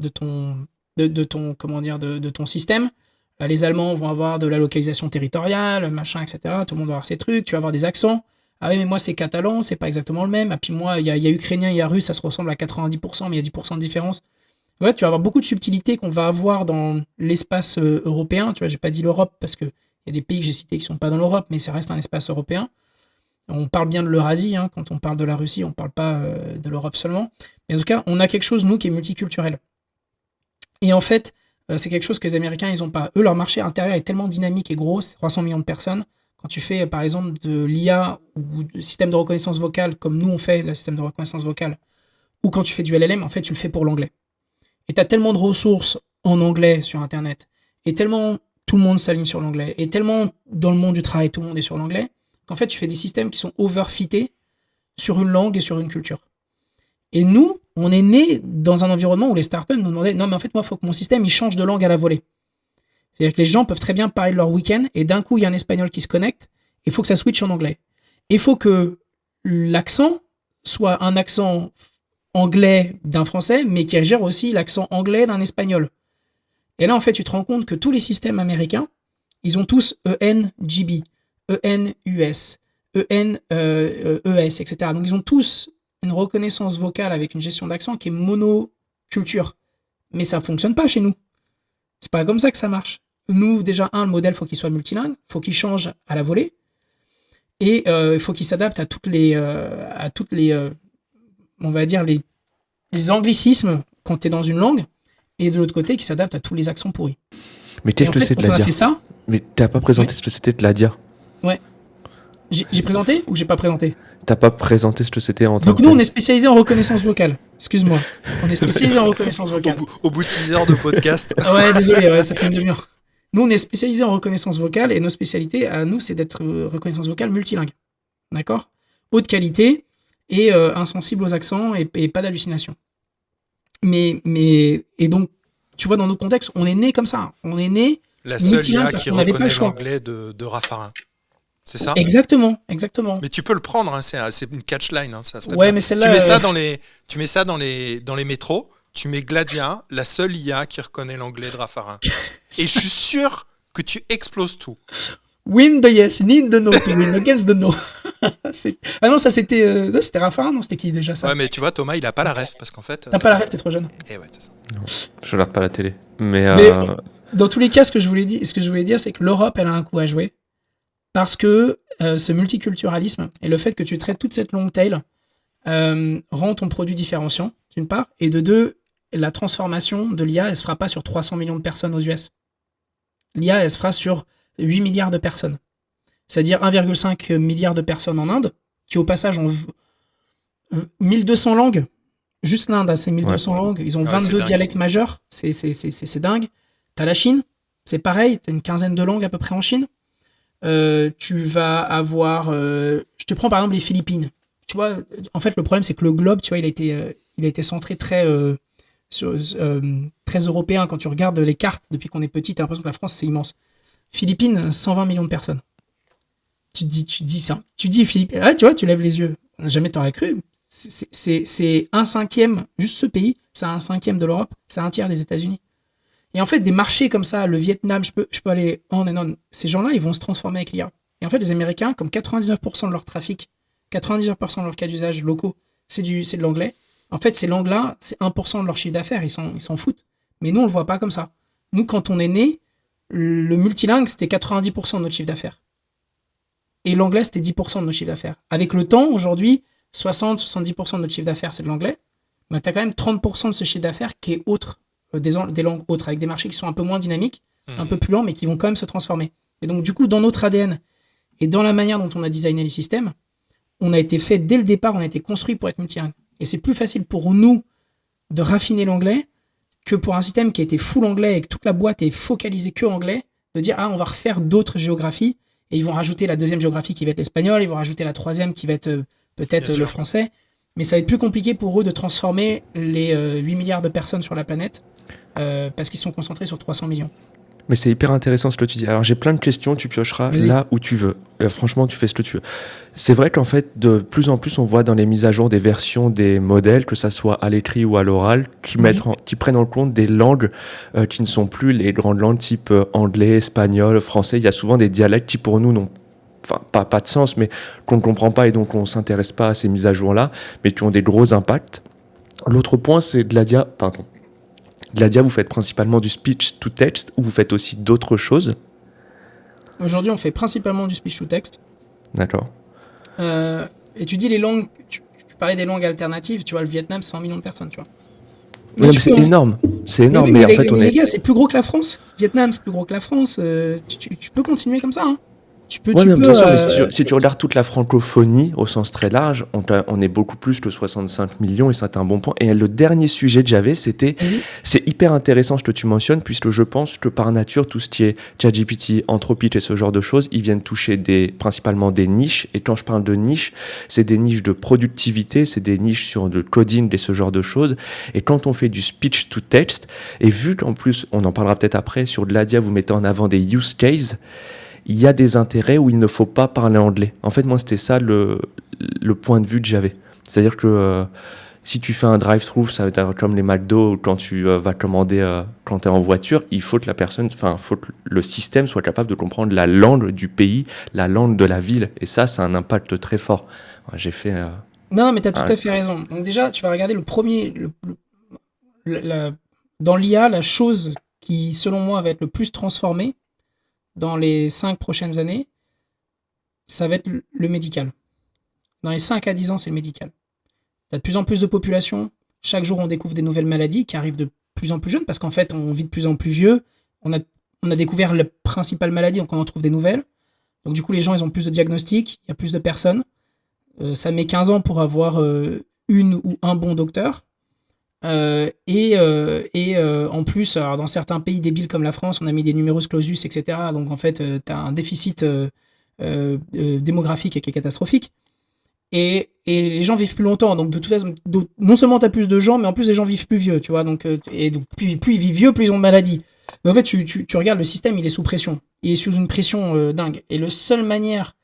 système. Les Allemands vont avoir de la localisation territoriale, machin, etc. Tout le monde va avoir ses trucs. Tu vas avoir des accents. Ah oui, mais moi, c'est catalan, c'est pas exactement le même. Et puis moi, il y a ukrainien, il y a russe, ça se ressemble à 90%, mais il y a 10% de différence. Ouais, tu vas avoir beaucoup de subtilités qu'on va avoir dans l'espace européen. Tu vois, j'ai pas dit l'Europe parce qu'il y a des pays que j'ai cités qui sont pas dans l'Europe, mais ça reste un espace européen. On parle bien de l'Eurasie, hein, quand on parle de la Russie, on parle pas de l'Europe seulement. Mais en tout cas, on a quelque chose, nous, qui est multiculturel. Et en fait, c'est quelque chose que les Américains, ils ont pas. Eux, leur marché intérieur est tellement dynamique et gros, c'est 300 millions de personnes. Quand tu fais, par exemple, de l'IA ou du système de reconnaissance vocale, comme nous, on fait le système de reconnaissance vocale, ou quand tu fais du LLM, en fait, tu le fais pour l'anglais. Et tu as tellement de ressources en anglais sur Internet, et tellement tout le monde s'aligne sur l'anglais, et tellement dans le monde du travail, tout le monde est sur l'anglais, qu'en fait, tu fais des systèmes qui sont overfittés sur une langue et sur une culture. Et nous, on est nés dans un environnement où les startups nous demandaient « Non, mais en fait, moi, il faut que mon système il change de langue à la volée. » C'est-à-dire que les gens peuvent très bien parler de leur week-end, et d'un coup, il y a un espagnol qui se connecte, et il faut que ça switch en anglais. Et il faut que l'accent soit un accent anglais d'un français, mais qui gère aussi l'accent anglais d'un espagnol. Et là, en fait, tu te rends compte que tous les systèmes américains, ils ont tous ENGB, ENUS, ENES, etc. Donc, ils ont tous une reconnaissance vocale avec une gestion d'accent qui est monoculture. Mais ça ne fonctionne pas chez nous. C'est pas comme ça que ça marche. Nous, déjà, le modèle, il faut qu'il soit multilingue, il faut qu'il change à la volée, et il faut qu'il s'adapte à toutes les on va dire, les anglicismes quand tu es dans une langue, et de l'autre côté, qui s'adapte à tous les accents pourris. Mais qu'est-ce que c'est de la DIA ? Fait ça, mais t'as pas présenté ce que c'était de la DIA. Ouais. J'ai présenté ou j'ai pas présenté ? T'as pas présenté ce que c'était en tant Donc que nous, tel. on est spécialisé en reconnaissance vocale. Excuse-moi. On est spécialisé en reconnaissance vocale. Au bout de 6 heures de podcast. Ouais, désolé, ça fait une demi-heure. Nous, on est spécialisé en reconnaissance vocale, et nos spécialités, à nous, c'est d'être reconnaissance vocale multilingue. D'accord ? Haute qualité, et insensible aux accents, et pas d'hallucination. Et donc, tu vois, dans nos contextes, on est né comme ça. On est né la seule multilingue IA parce qui qu'on n'avait pas reconnaît le choix. l'anglais de Raffarin. C'est ça ? Exactement. Mais tu peux le prendre, hein, c'est une catchline. Hein, ça serait Ouais, bien. mais celle-là, tu mets ça dans les métros, tu mets Gladia, la seule IA qui reconnaît l'anglais de Raffarin. Et je suis sûr que tu exploses tout. Win the yes, need the no to win against the no. Ah non, ça c'était Raffarin, non, c'était qui déjà ça ? Ouais, mais tu vois, Thomas, il a pas la ref parce qu'en fait. T'as pas la rêve, t'es trop jeune. Et ouais, c'est ça. Non, je regarde pas la télé. Mais dans tous les cas, ce que je voulais dire, c'est que l'Europe, elle a un coup à jouer. Parce que ce multiculturalisme et le fait que tu traites toute cette long tail rend ton produit différenciant, d'une part, et de deux, la transformation de l'IA, elle se fera pas sur 300 millions de personnes aux US. L'IA, elle se fera sur 8 milliards de personnes. C'est-à-dire 1,5 milliard de personnes en Inde, qui au passage ont 1200 langues. Juste l'Inde, c'est 1200 langues. Ils ont 22 dialectes majeurs. C'est dingue. T'as la Chine, c'est pareil. T'as une quinzaine de langues à peu près en Chine. Tu vas avoir... je te prends par exemple les Philippines. Tu vois, en fait, le problème, c'est que le globe, tu vois, il a été centré très européen. Quand tu regardes les cartes, depuis qu'on est petit, t'as l'impression que la France, c'est immense. Philippines, 120 millions de personnes. Tu dis ça. Tu dis Philippines. Ah, tu vois, tu lèves les yeux. Jamais t'aurais cru. C'est un cinquième, juste ce pays, c'est un cinquième de l'Europe, c'est un tiers des États-Unis. Et en fait, des marchés comme ça, le Vietnam, je peux aller on and on. Ces gens-là, ils vont se transformer avec l'IA. Et en fait, les Américains, comme 99% de leur trafic, 99% de leurs cas d'usage locaux, c'est de l'anglais. En fait, ces langues-là, c'est 1% de leur chiffre d'affaires, ils s'en foutent. Mais nous, on le voit pas comme ça. Nous, quand on est né, le multilingue, c'était 90% de notre chiffre d'affaires. Et l'anglais, c'était 10% de notre chiffre d'affaires. Avec le temps, aujourd'hui, 60-70% de notre chiffre d'affaires, c'est de l'anglais. Mais tu as quand même 30% de ce chiffre d'affaires qui est autre, des langues autres, avec des marchés qui sont un peu moins dynamiques, un peu plus lents, mais qui vont quand même se transformer. Et donc, du coup, dans notre ADN et dans la manière dont on a designé les systèmes, on a été fait, dès le départ, on a été construit pour être multilingue. Et c'est plus facile pour nous de raffiner l'anglais que pour un système qui a été full anglais et que toute la boîte est focalisée que anglais, de dire, on va refaire d'autres géographies, et ils vont rajouter la deuxième géographie qui va être l'espagnol, ils vont rajouter la troisième qui va être peut-être le français, mais ça va être plus compliqué pour eux de transformer les 8 milliards de personnes sur la planète parce qu'ils sont concentrés sur 300 millions. Mais c'est hyper intéressant ce que tu dis. Alors j'ai plein de questions, tu piocheras là où tu veux. Franchement, tu fais ce que tu veux. C'est vrai qu'en fait, de plus en plus, on voit dans les mises à jour des versions des modèles, que ça soit à l'écrit ou à l'oral, qui prennent en compte des langues qui ne sont plus les grandes langues type anglais, espagnol, français. Il y a souvent des dialectes qui pour nous n'ont pas de sens, mais qu'on ne comprend pas et donc on ne s'intéresse pas à ces mises à jour-là, mais qui ont des gros impacts. L'autre point, c'est Gladia, vous faites principalement du speech to text ou vous faites aussi d'autres choses? Aujourd'hui, on fait principalement du speech to text. D'accord. Et tu dis les langues, tu parlais des langues alternatives, tu vois, le Vietnam, c'est 100 millions de personnes, tu vois. Mais c'est énorme. C'est énorme, mais en fait, les gars, c'est plus gros que la France. Vietnam, c'est plus gros que la France. Tu peux continuer comme ça, hein. Bien sûr, mais si tu regardes toute la francophonie au sens très large, on est beaucoup plus que 65 millions et c'est un bon point. Et le dernier sujet que j'avais, c'est hyper intéressant ce que tu mentionnes, puisque je pense que par nature, tout ce qui est ChatGPT, Anthropic et ce genre de choses, ils viennent toucher principalement des niches. Et quand je parle de niches, c'est des niches de productivité, c'est des niches sur le coding et ce genre de choses. Et quand on fait du speech to text, et vu qu'en plus, on en parlera peut-être après, sur Gladia, vous mettez en avant des use cases, il y a des intérêts où il ne faut pas parler anglais. En fait, moi, c'était ça le point de vue que j'avais. C'est-à-dire que si tu fais un drive-thru, ça va être comme les McDo, quand tu vas commander quand tu es en voiture, il faut que faut que le système soit capable de comprendre la langue du pays, la langue de la ville. Et ça a un impact très fort. J'ai fait... Non, mais tu as tout à fait raison. Donc déjà, tu vas regarder le premier... dans l'IA, la chose qui, selon moi, va être le plus transformée, dans les 5 prochaines années, ça va être le médical. Dans les 5 à 10 ans, c'est le médical. Tu as de plus en plus de population. Chaque jour, on découvre des nouvelles maladies qui arrivent de plus en plus jeunes parce qu'en fait, on vit de plus en plus vieux. On a découvert la principale maladie, donc on en trouve des nouvelles. Donc du coup, les gens, ils ont plus de diagnostics, il y a plus de personnes. Ça met 15 ans pour avoir une ou un bon docteur. En plus, alors dans certains pays débiles comme la France, on a mis des numerus clausus, etc. Donc en fait, tu as un déficit démographique qui est catastrophique. Et les gens vivent plus longtemps. Donc de toute façon, non seulement tu as plus de gens, mais en plus les gens vivent plus vieux, tu vois. Donc plus ils vivent vieux, plus ils ont de maladies. Mais en fait, tu regardes le système, il est sous pression. Il est sous une pression dingue. Et la seule manière,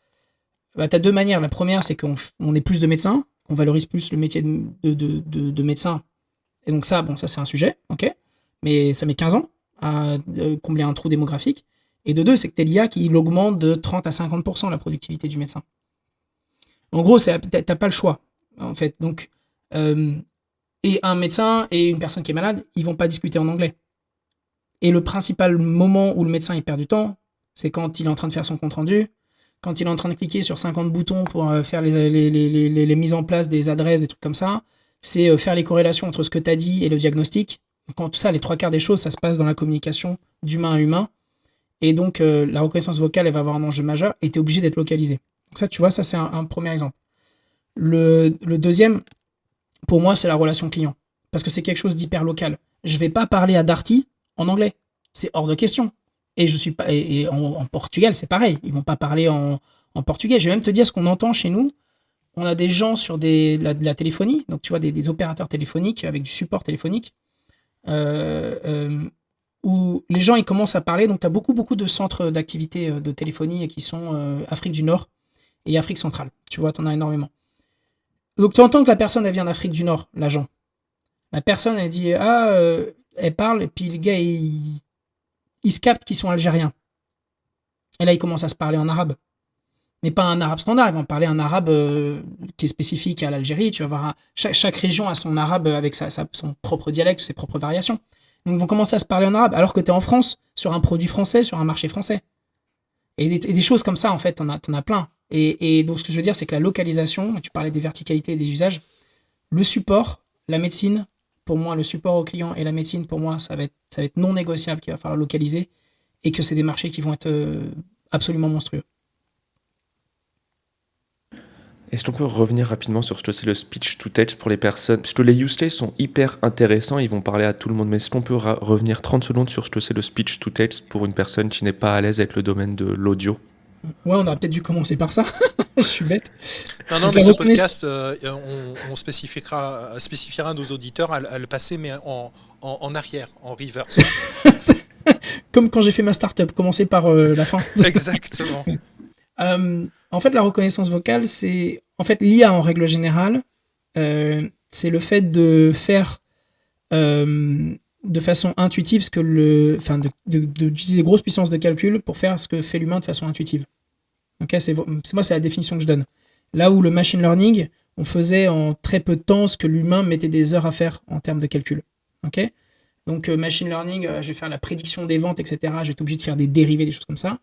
tu as deux manières. La première, c'est qu'on ait plus de médecins, qu'on valorise plus le métier de médecin. Et donc ça c'est un sujet, ok, mais ça met 15 ans à combler un trou démographique. Et de deux, c'est que t'as l'IA qui augmente de 30 à 50% la productivité du médecin. En gros, t'as pas le choix, en fait. Donc, et un médecin et une personne qui est malade, ils vont pas discuter en anglais. Et le principal moment où le médecin il perd du temps, c'est quand il est en train de faire son compte-rendu, quand il est en train de cliquer sur 50 boutons pour faire les mises en place des adresses, des trucs comme ça, c'est faire les corrélations entre ce que tu as dit et le diagnostic. Quand tout ça, les 3 quarts des choses, ça se passe dans la communication d'humain à humain. Et donc, la reconnaissance vocale, elle va avoir un enjeu majeur et tu es obligé d'être localisé. Donc ça, tu vois, ça, c'est un premier exemple. Le deuxième, pour moi, c'est la relation client. Parce que c'est quelque chose d'hyper local. Je vais pas parler à Darty en anglais. C'est hors de question. Et je suis pas. Et en Portugal, c'est pareil. Ils vont pas parler en portugais. Je vais même te dire ce qu'on entend chez nous. On a des gens sur de la téléphonie, donc tu vois, des opérateurs téléphoniques avec du support téléphonique, où les gens ils commencent à parler. Donc tu as beaucoup de centres d'activité de téléphonie qui sont Afrique du Nord et Afrique centrale. Tu vois, tu en as énormément. Donc tu entends que la personne elle vient d'Afrique du Nord, l'agent. La personne elle dit elle parle et puis le gars il se capte qu'ils sont algériens. Et là il commence à se parler en arabe. Mais pas un arabe standard, ils vont parler un arabe qui est spécifique à l'Algérie. Tu vas voir chaque région a son arabe avec son propre dialecte, ses propres variations. Donc ils vont commencer à se parler en arabe alors que tu es en France, sur un produit français, sur un marché français. Et des choses comme ça, en fait, t'en as plein. Et donc ce que je veux dire, c'est que la localisation, tu parlais des verticalités et des usages, le support, la médecine, pour moi, le support au client et la médecine, pour moi, ça va être non négociable qu'il va falloir localiser et que c'est des marchés qui vont être absolument monstrueux. Est-ce qu'on peut revenir rapidement sur ce que c'est le speech to text pour les personnes? Parce que les use cases sont hyper intéressants, ils vont parler à tout le monde, mais est-ce qu'on peut revenir 30 secondes sur ce que c'est le speech to text pour une personne qui n'est pas à l'aise avec le domaine de l'audio? Ouais, on aurait peut-être dû commencer par ça. Je suis bête. Non, mais ce podcast, on spécifiera à nos auditeurs à le passer, mais en arrière, en reverse. Comme quand j'ai fait ma startup, commencer par la fin. Exactement. En fait, la reconnaissance vocale, c'est... En fait, l'IA, en règle générale, c'est le fait de faire de façon intuitive ce que d'utiliser des grosses puissances de calcul pour faire ce que fait l'humain de façon intuitive. Okay, c'est la définition que je donne. Là où le machine learning, on faisait en très peu de temps ce que l'humain mettait des heures à faire en termes de calcul. Okay, donc, machine learning, je vais faire la prédiction des ventes, etc. Je vais être obligé de faire des dérivés, des choses comme ça.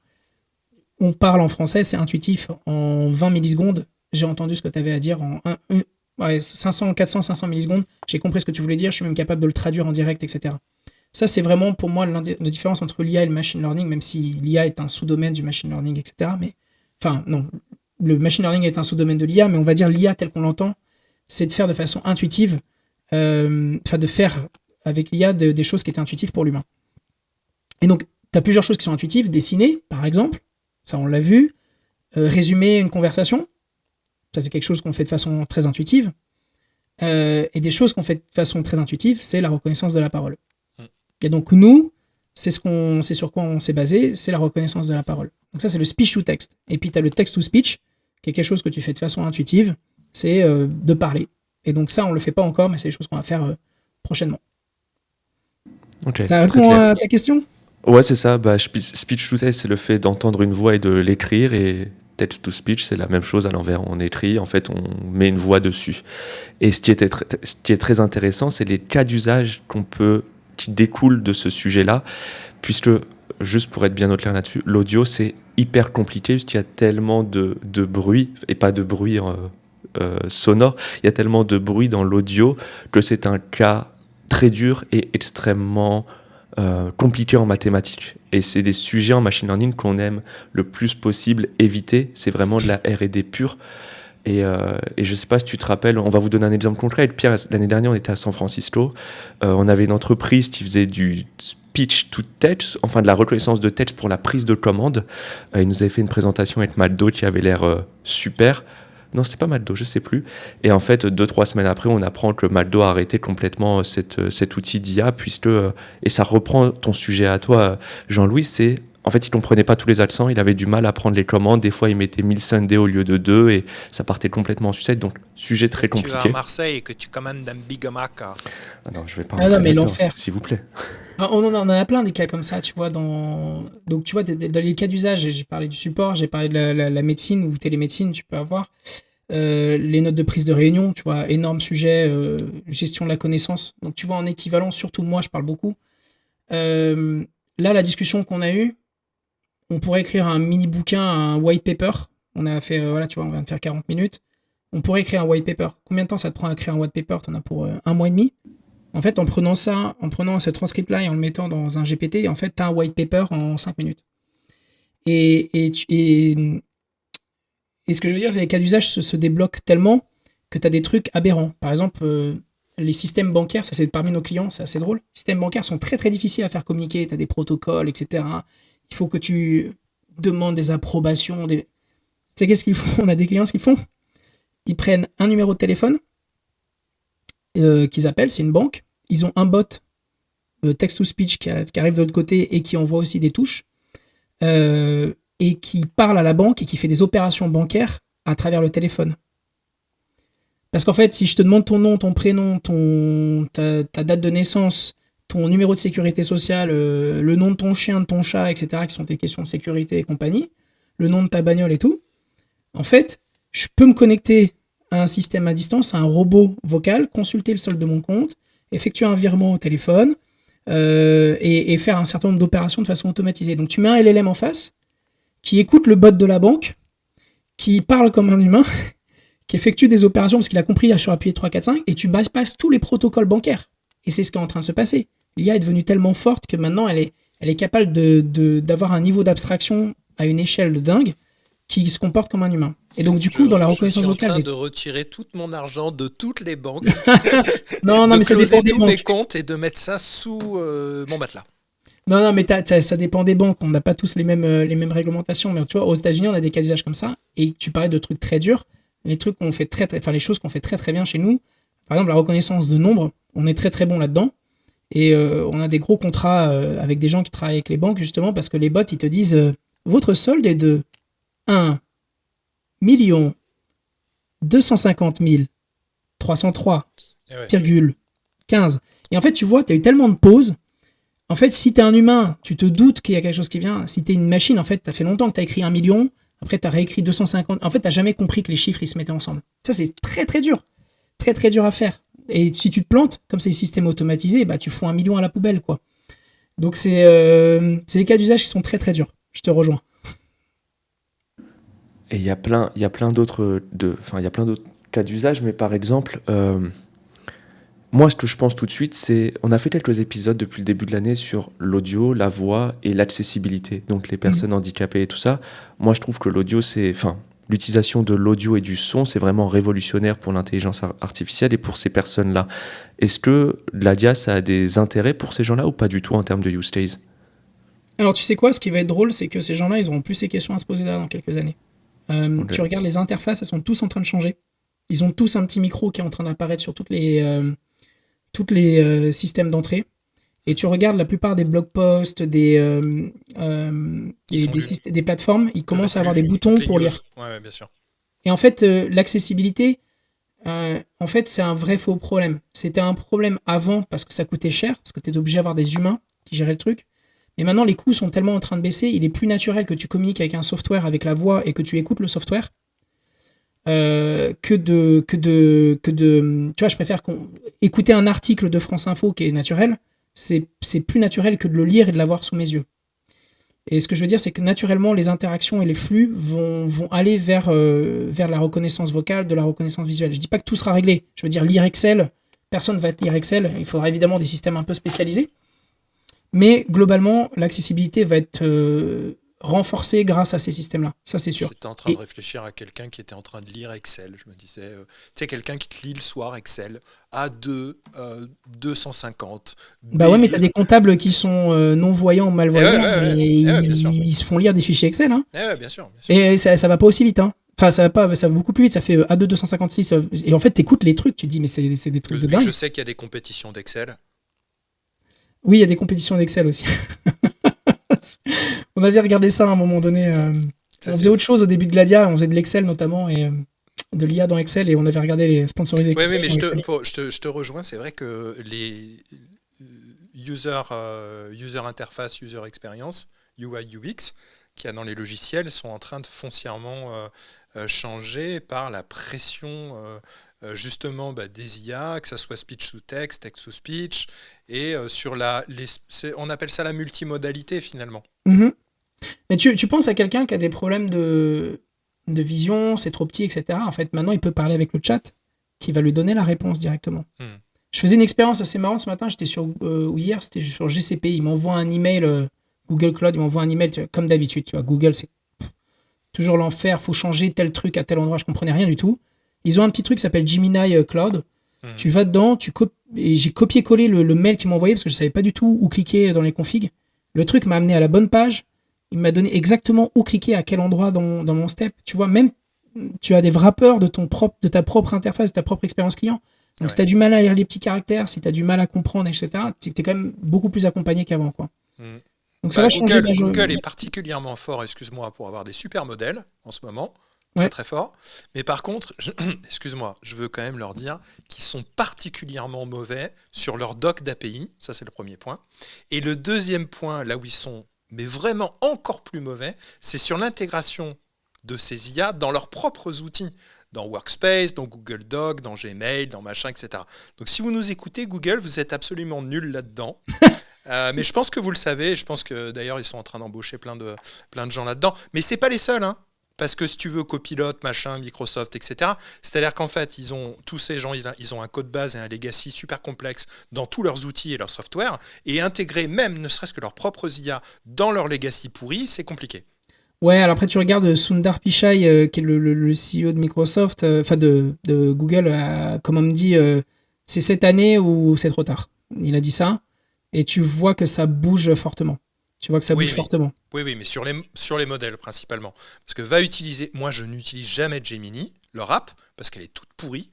On parle en français, c'est intuitif. En 20 millisecondes, j'ai entendu ce que tu avais à dire. En 500 millisecondes, j'ai compris ce que tu voulais dire. Je suis même capable de le traduire en direct, etc. Ça, c'est vraiment pour moi la différence entre l'IA et le machine learning, même si l'IA est un sous-domaine du machine learning, etc. Mais, enfin, non, le machine learning est un sous-domaine de l'IA, mais on va dire l'IA tel qu'on l'entend, c'est de faire de façon intuitive, de faire avec l'IA des choses qui étaient intuitives pour l'humain. Et donc, tu as plusieurs choses qui sont intuitives. Dessiner, par exemple. Ça, on l'a vu. Résumer une conversation. Ça, c'est quelque chose qu'on fait de façon très intuitive. Et des choses qu'on fait de façon très intuitive, c'est la reconnaissance de la parole. Et donc, nous, c'est sur quoi on s'est basé, c'est la reconnaissance de la parole. Donc ça, c'est le speech to text. Et puis, tu as le text to speech, qui est quelque chose que tu fais de façon intuitive. C'est de parler. Et donc ça, on le fait pas encore, mais c'est des choses qu'on va faire prochainement. Okay, ça répond à ta question ? Ouais, c'est ça. Speech to text, c'est le fait d'entendre une voix et de l'écrire. Et text to speech, c'est la même chose à l'envers. On écrit, en fait, on met une voix dessus. Et ce qui est très intéressant, c'est les cas d'usage qui découlent de ce sujet-là. Puisque, juste pour être bien au clair là-dessus, l'audio, c'est hyper compliqué puisqu'il y a tellement de bruit, et pas de bruit sonore, il y a tellement de bruit dans l'audio que c'est un cas très dur et extrêmement compliqué en mathématiques. Et c'est des sujets en machine learning qu'on aime le plus possible éviter. C'est vraiment de la R&D pure. Et je ne sais pas si tu te rappelles, on va vous donner un exemple concret. Pierre, l'année dernière, on était à San Francisco. On avait une entreprise qui faisait du speech to text, enfin de la reconnaissance de texte pour la prise de commande. Ils nous avaient fait une présentation avec Maldo qui avait l'air super. Non, c'était pas Maldo, je sais plus. Et en fait, 2-3 semaines après, on apprend que Maldo a arrêté complètement cet outil d'IA, puisque, et ça reprend ton sujet à toi, Jean-Louis, c'est, en fait, il comprenait pas tous les accents, il avait du mal à prendre les commandes, des fois il mettait 1000 Sunday au lieu de 2, et ça partait complètement en sucette, donc sujet très compliqué. Tu vas à Marseille et que tu commandes un Big Mac. Ah non, je vais pas non, mais l'enfer. S'il vous plaît. On en a plein des cas comme ça, tu vois. Donc, tu vois, dans les cas d'usage, j'ai parlé du support, j'ai parlé de la médecine ou télémédecine, tu peux avoir. Les notes de prise de réunion, tu vois, énorme sujet, gestion de la connaissance. Donc, tu vois, en équivalent, surtout moi, je parle beaucoup. Là, la discussion qu'on a eue, on pourrait écrire un mini bouquin, un white paper On a fait, voilà, tu vois, on vient de faire 40 minutes. On pourrait écrire un white paper. Combien de temps ça te prend à créer un white paper? T'en as pour 1 mois et demi. En fait, en prenant ce transcript-là et en le mettant dans un GPT, en fait, t'as un white paper en 5 minutes. Et ce que je veux dire, les cas d'usage se débloquent tellement que tu as des trucs aberrants. Par exemple, les systèmes bancaires, ça c'est parmi nos clients, c'est assez drôle. Les systèmes bancaires sont très très difficiles à faire communiquer, tu as des protocoles, etc. Il faut que tu demandes des approbations. Tu sais qu'est-ce qu'ils font? On a des clients, ce qu'ils font, ils prennent un numéro de téléphone qu'ils appellent, c'est une banque. Ils ont un bot text-to-speech qui arrive de l'autre côté et qui envoie aussi des touches. Et qui parle à la banque et qui fait des opérations bancaires à travers le téléphone. Parce qu'en fait, si je te demande ton nom, ton prénom, ta date de naissance, ton numéro de sécurité sociale, le nom de ton chien, de ton chat, etc., qui sont des questions de sécurité et compagnie, le nom de ta bagnole et tout, en fait, je peux me connecter à un système à distance, à un robot vocal, consulter le solde de mon compte, effectuer un virement au téléphone et faire un certain nombre d'opérations de façon automatisée. Donc tu mets un LLM en face qui écoute le bot de la banque, qui parle comme un humain, qui effectue des opérations parce qu'il a compris sur appuyer 3, 4, 5, et tu bypasses tous les protocoles bancaires. Et c'est ce qui est en train de se passer. L'IA est devenue tellement forte que maintenant, elle est capable d'avoir un niveau d'abstraction à une échelle de dingue qui se comporte comme un humain. Et donc, du coup, dans la reconnaissance vocale... Je suis en train de retirer tout mon argent de toutes les banques, non, mais ça dépend des tous banques. mes comptes et de mettre ça sous mon matelas. Non, mais ça dépend des banques. On n'a pas tous les mêmes réglementations. Mais tu vois, aux États-Unis, on a des cas d'usage comme ça. Et tu parlais de trucs très durs. Les trucs qu'on fait les choses qu'on fait très très bien chez nous. Par exemple, la reconnaissance de nombres, on est très très bon là-dedans. Et on a des gros contrats avec des gens qui travaillent avec les banques justement parce que les bots, ils te disent votre solde est de 1 250 303,15. Et en fait, tu vois, tu as eu tellement de pauses. En fait, si tu es un humain, tu te doutes qu'il y a quelque chose qui vient. Si tu es une machine, en fait, tu as fait longtemps que tu as écrit 1 million. Après, tu as réécrit 250. En fait, tu n'as jamais compris que les chiffres, ils se mettaient ensemble. Ça, c'est très, très dur. Très, très dur à faire. Et si tu te plantes, comme c'est des systèmes automatisés, bah, tu fous 1 million à la poubelle, quoi. Donc, c'est des cas d'usage qui sont très, très durs. Je te rejoins. Et il y a plein d'autres cas d'usage, mais par exemple, moi, ce que je pense tout de suite, c'est, on a fait quelques épisodes depuis le début de l'année sur l'audio, la voix et l'accessibilité, donc les personnes handicapées et tout ça. Moi, je trouve que l'utilisation de l'audio et du son, c'est vraiment révolutionnaire pour l'intelligence artificielle et pour ces personnes-là. Est-ce que l'ADIA, ça a des intérêts pour ces gens-là ou pas du tout en termes de use case? Alors, tu sais quoi, ce qui va être drôle, c'est que ces gens-là, ils auront plus ces questions à se poser là dans quelques années. Okay. Tu regardes les interfaces, elles sont tous en train de changer. Ils ont tous un petit micro qui est en train d'apparaître sur toutes les systèmes d'entrée. Et tu regardes la plupart des blog posts, des plateformes, ils commencent à avoir des boutons pour lire. Ouais, bien sûr. Et en fait, l'accessibilité, en fait, c'est un vrai faux problème. C'était un problème avant parce que ça coûtait cher, parce que tu étais obligé d'avoir des humains qui géraient le truc. Mais maintenant, les coûts sont tellement en train de baisser, il est plus naturel que tu communiques avec un software, avec la voix, et que tu écoutes le software, que de... Tu vois, je préfère écouter un article de France Info qui est naturel, c'est plus naturel que de le lire et de l'avoir sous mes yeux. Et ce que je veux dire, c'est que naturellement, les interactions et les flux vont aller vers la reconnaissance vocale, de la reconnaissance visuelle. Je dis pas que tout sera réglé. Je veux dire, lire Excel, personne va lire Excel. Il faudra évidemment des systèmes un peu spécialisés. Mais globalement, l'accessibilité va être renforcée grâce à ces systèmes-là. Ça, c'est sûr. J'étais en train de réfléchir à quelqu'un qui était en train de lire Excel. Je me disais, tu sais, quelqu'un qui te lit le soir Excel, A2, 250. Bah ouais, mais t'as des comptables qui sont non-voyants ou malvoyants, ils se font lire des fichiers Excel. Hein. Bien sûr. Et ça va pas aussi vite. Hein. Enfin, ça va beaucoup plus vite. Ça fait A2 256. Et en fait, t'écoutes les trucs, tu te dis, mais c'est des trucs de dingue. Je sais qu'il y a des compétitions d'Excel. Oui, il y a des compétitions d'Excel aussi. On avait regardé ça à un moment donné. On faisait autre chose au début de l'ADIA, on faisait de l'Excel notamment, et de l'IA dans Excel, et on avait regardé les sponsorisés. Oui, mais je te rejoins, c'est vrai que les user interface, user experience, UI, UX, qu'il y a dans les logiciels, sont en train de foncièrement changer par la pression justement des IA, que ça soit speech to text, text to speech, et sur on appelle ça la multimodalité finalement. Mm-hmm. Mais tu penses à quelqu'un qui a des problèmes de vision, c'est trop petit, etc. En fait, maintenant, il peut parler avec le chat qui va lui donner la réponse directement. Je faisais une expérience assez marrante ce matin, ou hier, c'était sur GCP. Il m'envoie un email, Google Cloud, il m'envoie un email, tu vois, comme d'habitude. Tu vois, Google, c'est toujours l'enfer, faut changer tel truc à tel endroit, je comprenais rien du tout. Ils ont un petit truc qui s'appelle Gemini Cloud. Tu vas dedans, et j'ai copié-collé le mail qu'ils m'ont envoyé parce que je savais pas du tout où cliquer dans les configs. Le truc m'a amené à la bonne page. Il m'a donné exactement où cliquer, à quel endroit dans mon step. Tu vois, même tu as des wrappers de ta propre interface, de ta propre expérience client. Donc, si tu as du mal à lire les petits caractères, si tu as du mal à comprendre, etc., tu es quand même beaucoup plus accompagné qu'avant, quoi. Donc, ça va changer. Google est particulièrement fort, excuse-moi, pour avoir des super modèles en ce moment. Très, très fort. Mais par contre, excuse-moi, je veux quand même leur dire qu'ils sont particulièrement mauvais sur leur doc d'API. Ça, c'est le premier point. Et le deuxième point, là où ils sont mais vraiment encore plus mauvais, c'est sur l'intégration de ces IA dans leurs propres outils, dans Workspace, dans Google Docs, dans Gmail, dans machin, etc. Donc si vous nous écoutez, Google, vous êtes absolument nuls là-dedans. Mais je pense que vous le savez, je pense que d'ailleurs ils sont en train d'embaucher plein de gens là-dedans. Mais c'est pas les seuls, hein. Parce que si tu veux Copilot, machin, Microsoft, etc., c'est-à-dire qu'en fait, tous ces gens, ils ont un code base et un legacy super complexe dans tous leurs outils et leurs software, et intégrer même, ne serait-ce que leurs propres IA dans leur legacy pourri, c'est compliqué. Ouais, alors après tu regardes Sundar Pichai, qui est le CEO de Microsoft, de Google, comme on me dit, c'est cette année ou c'est trop tard. Il a dit ça, et tu vois que ça bouge fortement. Tu vois que ça bouge fortement. Oui, mais sur les modèles principalement. Parce que moi je n'utilise jamais Gemini, leur app, parce qu'elle est toute pourrie.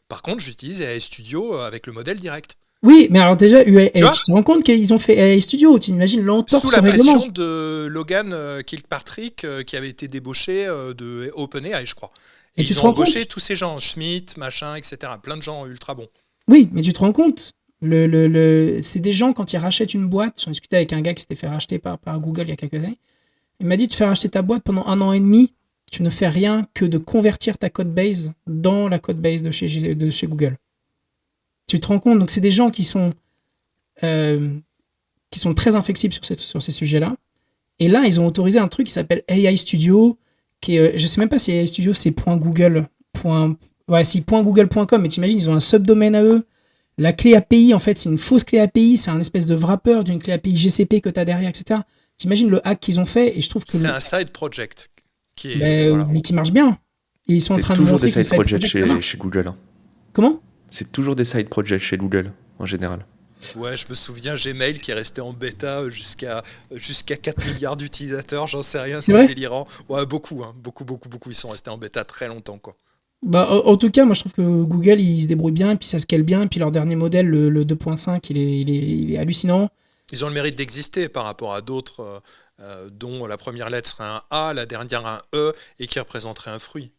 Par contre, j'utilise AI Studio avec le modèle direct. Oui, mais alors déjà, tu te rends compte qu'ils ont fait AI Studio, tu imagines l'entorse sous la pression de Logan Kilpatrick qui avait été débauché de OpenAI, je crois. Et ils ont embauché tous ces gens, Schmidt, machin, etc. Plein de gens ultra bons. Oui, mais tu te rends compte, c'est des gens, quand ils rachètent une boîte, j'en discutais avec un gars qui s'était fait racheter par Google il y a quelques années, il m'a dit de faire racheter ta boîte pendant 1 an et demi, tu ne fais rien que de convertir ta code base dans la code base de chez Google. Tu te rends compte, donc c'est des gens qui sont très inflexibles sur ces sujets-là. Et là, ils ont autorisé un truc qui s'appelle AI Studio, qui est, je sais même pas si AI Studio c'est .google.com, mais t'imagines, ils ont un subdomaine à eux. La clé API, en fait, c'est une fausse clé API, c'est un espèce de wrapper d'une clé API GCP que tu as derrière, etc. T'imagines le hack qu'ils ont fait, et je trouve que c'est un side project mais qui marche bien. Et ils sont en train de montrer que toujours des side projects chez Google. Hein. Comment ? C'est toujours des side projects chez Google, en général. Ouais, je me souviens Gmail qui est resté en bêta jusqu'à 4 milliards d'utilisateurs, j'en sais rien, c'est délirant. Ouais, beaucoup, ils sont restés en bêta très longtemps, quoi. Bah, en tout cas, moi je trouve que Google il se débrouille bien, puis ça scale bien, puis leur dernier modèle, le 2.5, il est hallucinant. Ils ont le mérite d'exister par rapport à d'autres dont la première lettre serait un A, la dernière un E, et qui représenterait un fruit.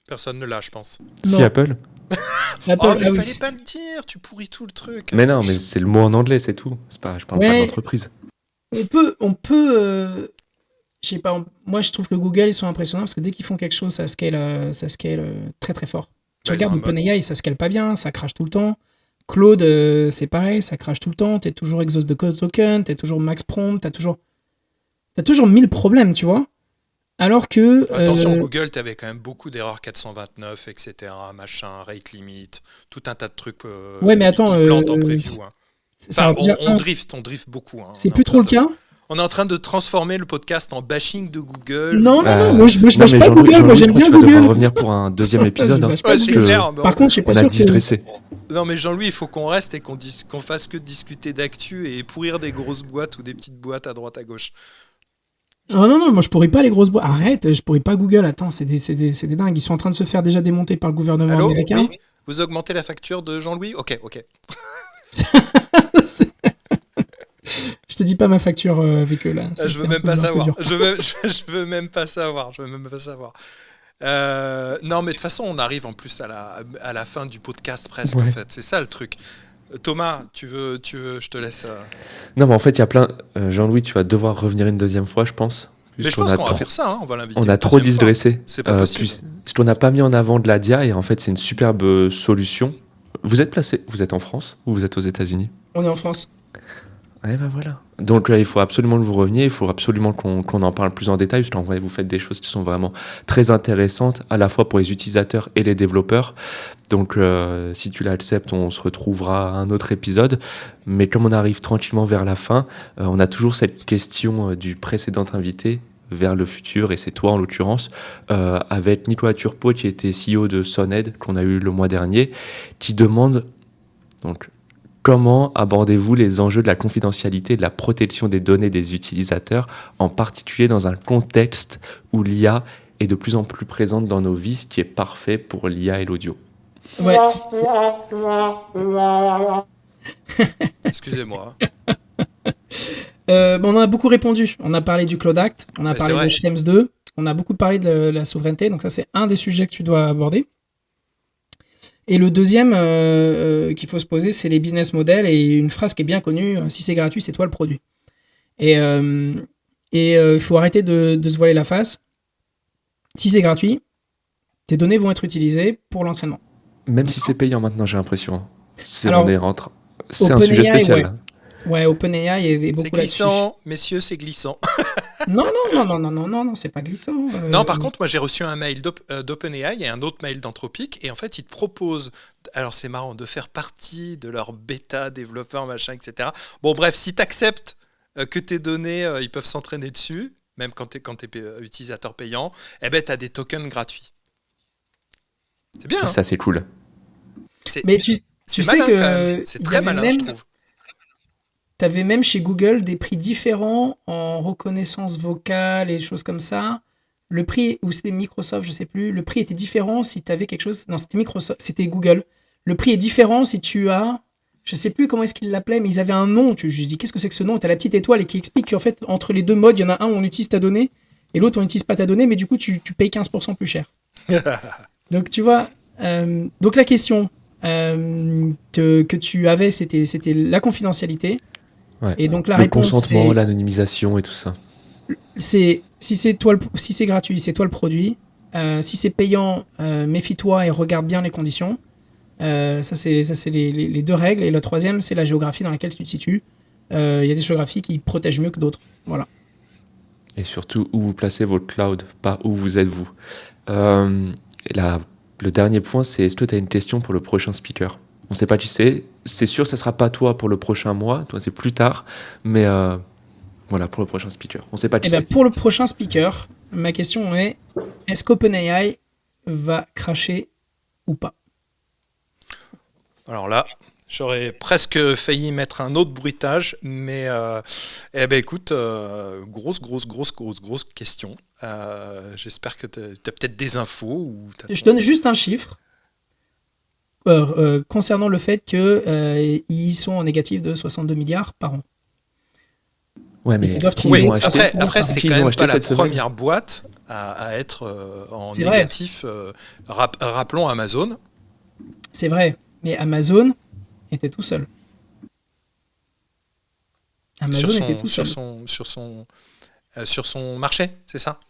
Personne ne l'a, je pense. Si, Apple. Mais fallait pas le dire, tu pourris tout le truc. Mais non, mais c'est le mot en anglais, c'est tout. C'est pas, je parle pas d'entreprise. On peut je sais pas, moi je trouve que Google ils sont impressionnants parce que dès qu'ils font quelque chose, ça scale très très fort. Tu regardes OpenAI, ça scale pas bien, ça crache tout le temps. Claude, c'est pareil, ça crache tout le temps. T'es toujours exhaust de code token, t'es toujours max prompt, t'as toujours 1000 problèmes, tu vois. Alors que... Attention, Google, tu avais quand même beaucoup d'erreurs 429, etc., machin, rate limit, tout un tas de trucs ouais, mais attends, qui plantent en preview. Hein. On drift beaucoup. Hein. C'est plus trop le cas. On est en train de transformer le podcast en bashing de Google. Non, moi je bâche pas Google, moi j'aime bien Google. Tu vas revenir pour un deuxième épisode. C'est clair. Par contre, je suis pas sûr que... Non mais Jean-Louis, il faut qu'on reste et qu'on fasse que discuter d'actu et pourrir des grosses boîtes ou des petites boîtes à droite à gauche. Oh non, moi je pourrais pas les grosses boîtes. Arrête, je pourrais pas Google. Attends, c'est des dingues. Ils sont en train de se faire déjà démonter par le gouvernement américain. Oui. Vous augmentez la facture de Jean-Louis ? Ok. Je te dis pas ma facture avec eux là. Je veux même pas savoir. Je veux même pas savoir. Non, mais de toute façon, on arrive en plus à la fin du podcast presque. En fait, c'est ça le truc. Thomas, tu veux, je te laisse. Non, mais en fait, il y a plein. Jean-Louis, tu vas devoir revenir une deuxième fois, je pense. Mais je pense qu'on va faire ça. Hein, on va l'inviter. On a trop digressé. C'est pas possible. Parce qu'on n'a pas mis en avant de la DIA et en fait, c'est une superbe solution. Vous êtes placé. Vous êtes en France ou vous êtes aux États-Unis ? On est en France. Ouais, bah voilà. Donc il faut absolument que vous reveniez, il faut absolument qu'on en parle plus en détail, parce qu'en vrai, vous faites des choses qui sont vraiment très intéressantes, à la fois pour les utilisateurs et les développeurs. Donc si tu l'acceptes, on se retrouvera à un autre épisode. Mais comme on arrive tranquillement vers la fin, on a toujours cette question du précédent invité vers le futur, et c'est toi en l'occurrence, avec Nicolas Turpot, qui était CEO de Soned, qu'on a eu le mois dernier, qui demande... Donc, comment abordez-vous les enjeux de la confidentialité et de la protection des données des utilisateurs, en particulier dans un contexte où l'IA est de plus en plus présente dans nos vies, ce qui est parfait pour l'IA et l'audio? Ouais. Excusez-moi. On en a beaucoup répondu. On a parlé du Cloud Act, on a Mais c'est parlé de vrai. Schrems 2, on a beaucoup parlé de la souveraineté, donc ça c'est un des sujets que tu dois aborder. Et le deuxième qu'il faut se poser, c'est les business models, et une phrase qui est bien connue, si c'est gratuit, c'est toi le produit. Et il faut arrêter de se voiler la face. Si c'est gratuit, tes données vont être utilisées pour l'entraînement. Même si c'est payant maintenant, j'ai l'impression. C'est Alors, c'est un sujet OpenAI, spécial. ouais. Ouais, OpenAI est beaucoup C'est là-dessus. glissant, messieurs, c'est glissant. Non, c'est pas glissant. Non, par contre, moi j'ai reçu un mail d'OpenAI et un autre mail d'Anthropic, et en fait ils te proposent, alors c'est marrant, de faire partie de leur bêta développeur, machin, etc. Bon, bref, si tu acceptes que tes données, ils peuvent s'entraîner dessus, même quand tu es utilisateur payant, eh ben tu as des tokens gratuits. C'est bien, Et hein. ça, c'est cool. Mais tu C'est sais malin, que quand même. C'est il y très avait malin, même- je trouve. T'avais même chez Google des prix différents en reconnaissance vocale et des choses comme ça. Le prix, ou c'était Microsoft, je sais plus, le prix était différent si tu avais quelque chose. Non, c'était Microsoft, c'était Google. Le prix est différent si tu as. Je sais plus comment est-ce qu'ils l'appelaient, mais ils avaient un nom. Je dis, qu'est-ce que c'est que ce nom? T'as la petite étoile et qui explique qu'en fait, entre les deux modes, il y en a un où on utilise ta donnée et l'autre, on n'utilise pas ta donnée, mais du coup, tu payes 15% plus cher. Donc, tu vois, donc la question que tu avais, c'était la confidentialité. Ouais. Et donc la Le réponse, consentement, l'anonymisation et tout ça. c'est si c'est gratuit, c'est toi le produit. Si c'est payant, méfie-toi et regarde bien les conditions. Ça c'est les deux règles. Et la troisième, c'est la géographie dans laquelle tu te situes. Il y a des géographies qui protègent mieux que d'autres. Voilà. Et surtout, où vous placez votre cloud, pas où vous êtes vous. Le dernier point, c'est est-ce que tu as une question pour le prochain speaker? On ne sait pas qui c'est. C'est sûr, ça ne sera pas toi pour le prochain mois. Toi, c'est plus tard. Mais voilà, pour le prochain speaker. On ne sait pas qui Et bien c'est. pour le prochain speaker, ma question est est-ce qu'OpenAI va cracher ou pas? Alors là, j'aurais presque failli mettre un autre bruitage, mais eh ben écoute, grosse question. J'espère que tu as peut-être des infos. Je donne juste un chiffre concernant le fait qu'ils sont en négatif de 62 milliards par an. Ouais, mais ils doivent qui trouver ils ont ça. acheté Après c'est Qui quand ils ont même acheté pas la cette semaine première boîte à être en C'est vrai. négatif. Rappelons Amazon. C'est vrai, mais Amazon était tout seul. Amazon était tout seul. Sur son marché, c'est ça?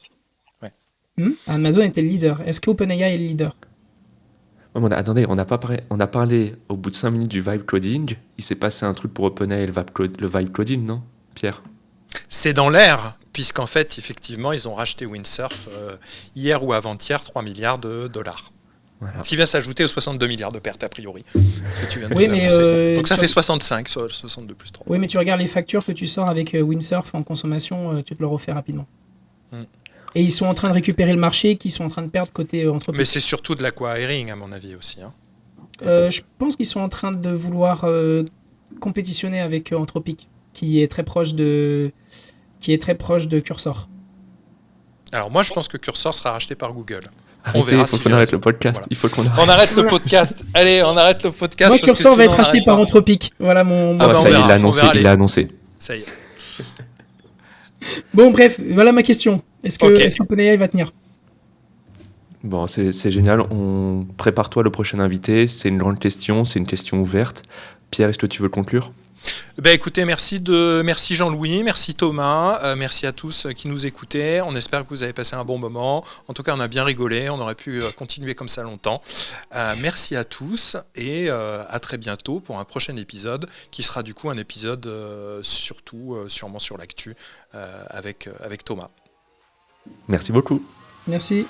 Amazon était le leader. Est-ce que OpenAI est le leader? Ouais, mais attendez, on a parlé au bout de 5 minutes du vibe coding. Il s'est passé un truc pour OpenAI et le vibe coding, non, Pierre? C'est dans l'air, puisqu'en fait, effectivement, ils ont racheté Windsurf hier ou avant-hier 3 milliards de dollars. Voilà. Ce qui va s'ajouter aux 62 milliards de pertes, a priori. Que tu viens de Oui, nous mais annoncer. Donc ça fait 65, 62 plus 3. Oui, mais tu regardes les factures que tu sors avec Windsurf en consommation, tu te le refais rapidement. Et ils sont en train de récupérer le marché qu'ils sont en train de perdre côté entreprise. Mais c'est surtout de l'aqua-hiring, à mon avis, aussi. Hein. Je pense qu'ils sont en train de vouloir compétitionner avec Anthropic, qui est très proche de Cursor. Alors moi, je pense que Cursor sera racheté par Google. Arrêtez, il faut qu'on arrête le podcast. Voilà. Il faut qu'on arrête. On arrête le podcast. Allez, on arrête le podcast. Moi, parce que Cursor va sinon, être on racheté n'arrête par pas. Anthropic. Voilà mon. Ah bah, ça y est, on verra il l'a annoncé. Ça y est. Bon, bref, voilà ma question. Est-ce qu'OpenAI va tenir? Bon, c'est génial. Prépare-toi le prochain invité. C'est une grande question. C'est une question ouverte. Pierre, est-ce que tu veux conclure? Écoutez, merci Jean-Louis, merci Thomas, merci à tous qui nous écoutaient. On espère que vous avez passé un bon moment. En tout cas, on a bien rigolé. On aurait pu continuer comme ça longtemps. Merci à tous et à très bientôt pour un prochain épisode qui sera du coup un épisode sûrement sur l'actu avec Thomas. Merci beaucoup. Merci.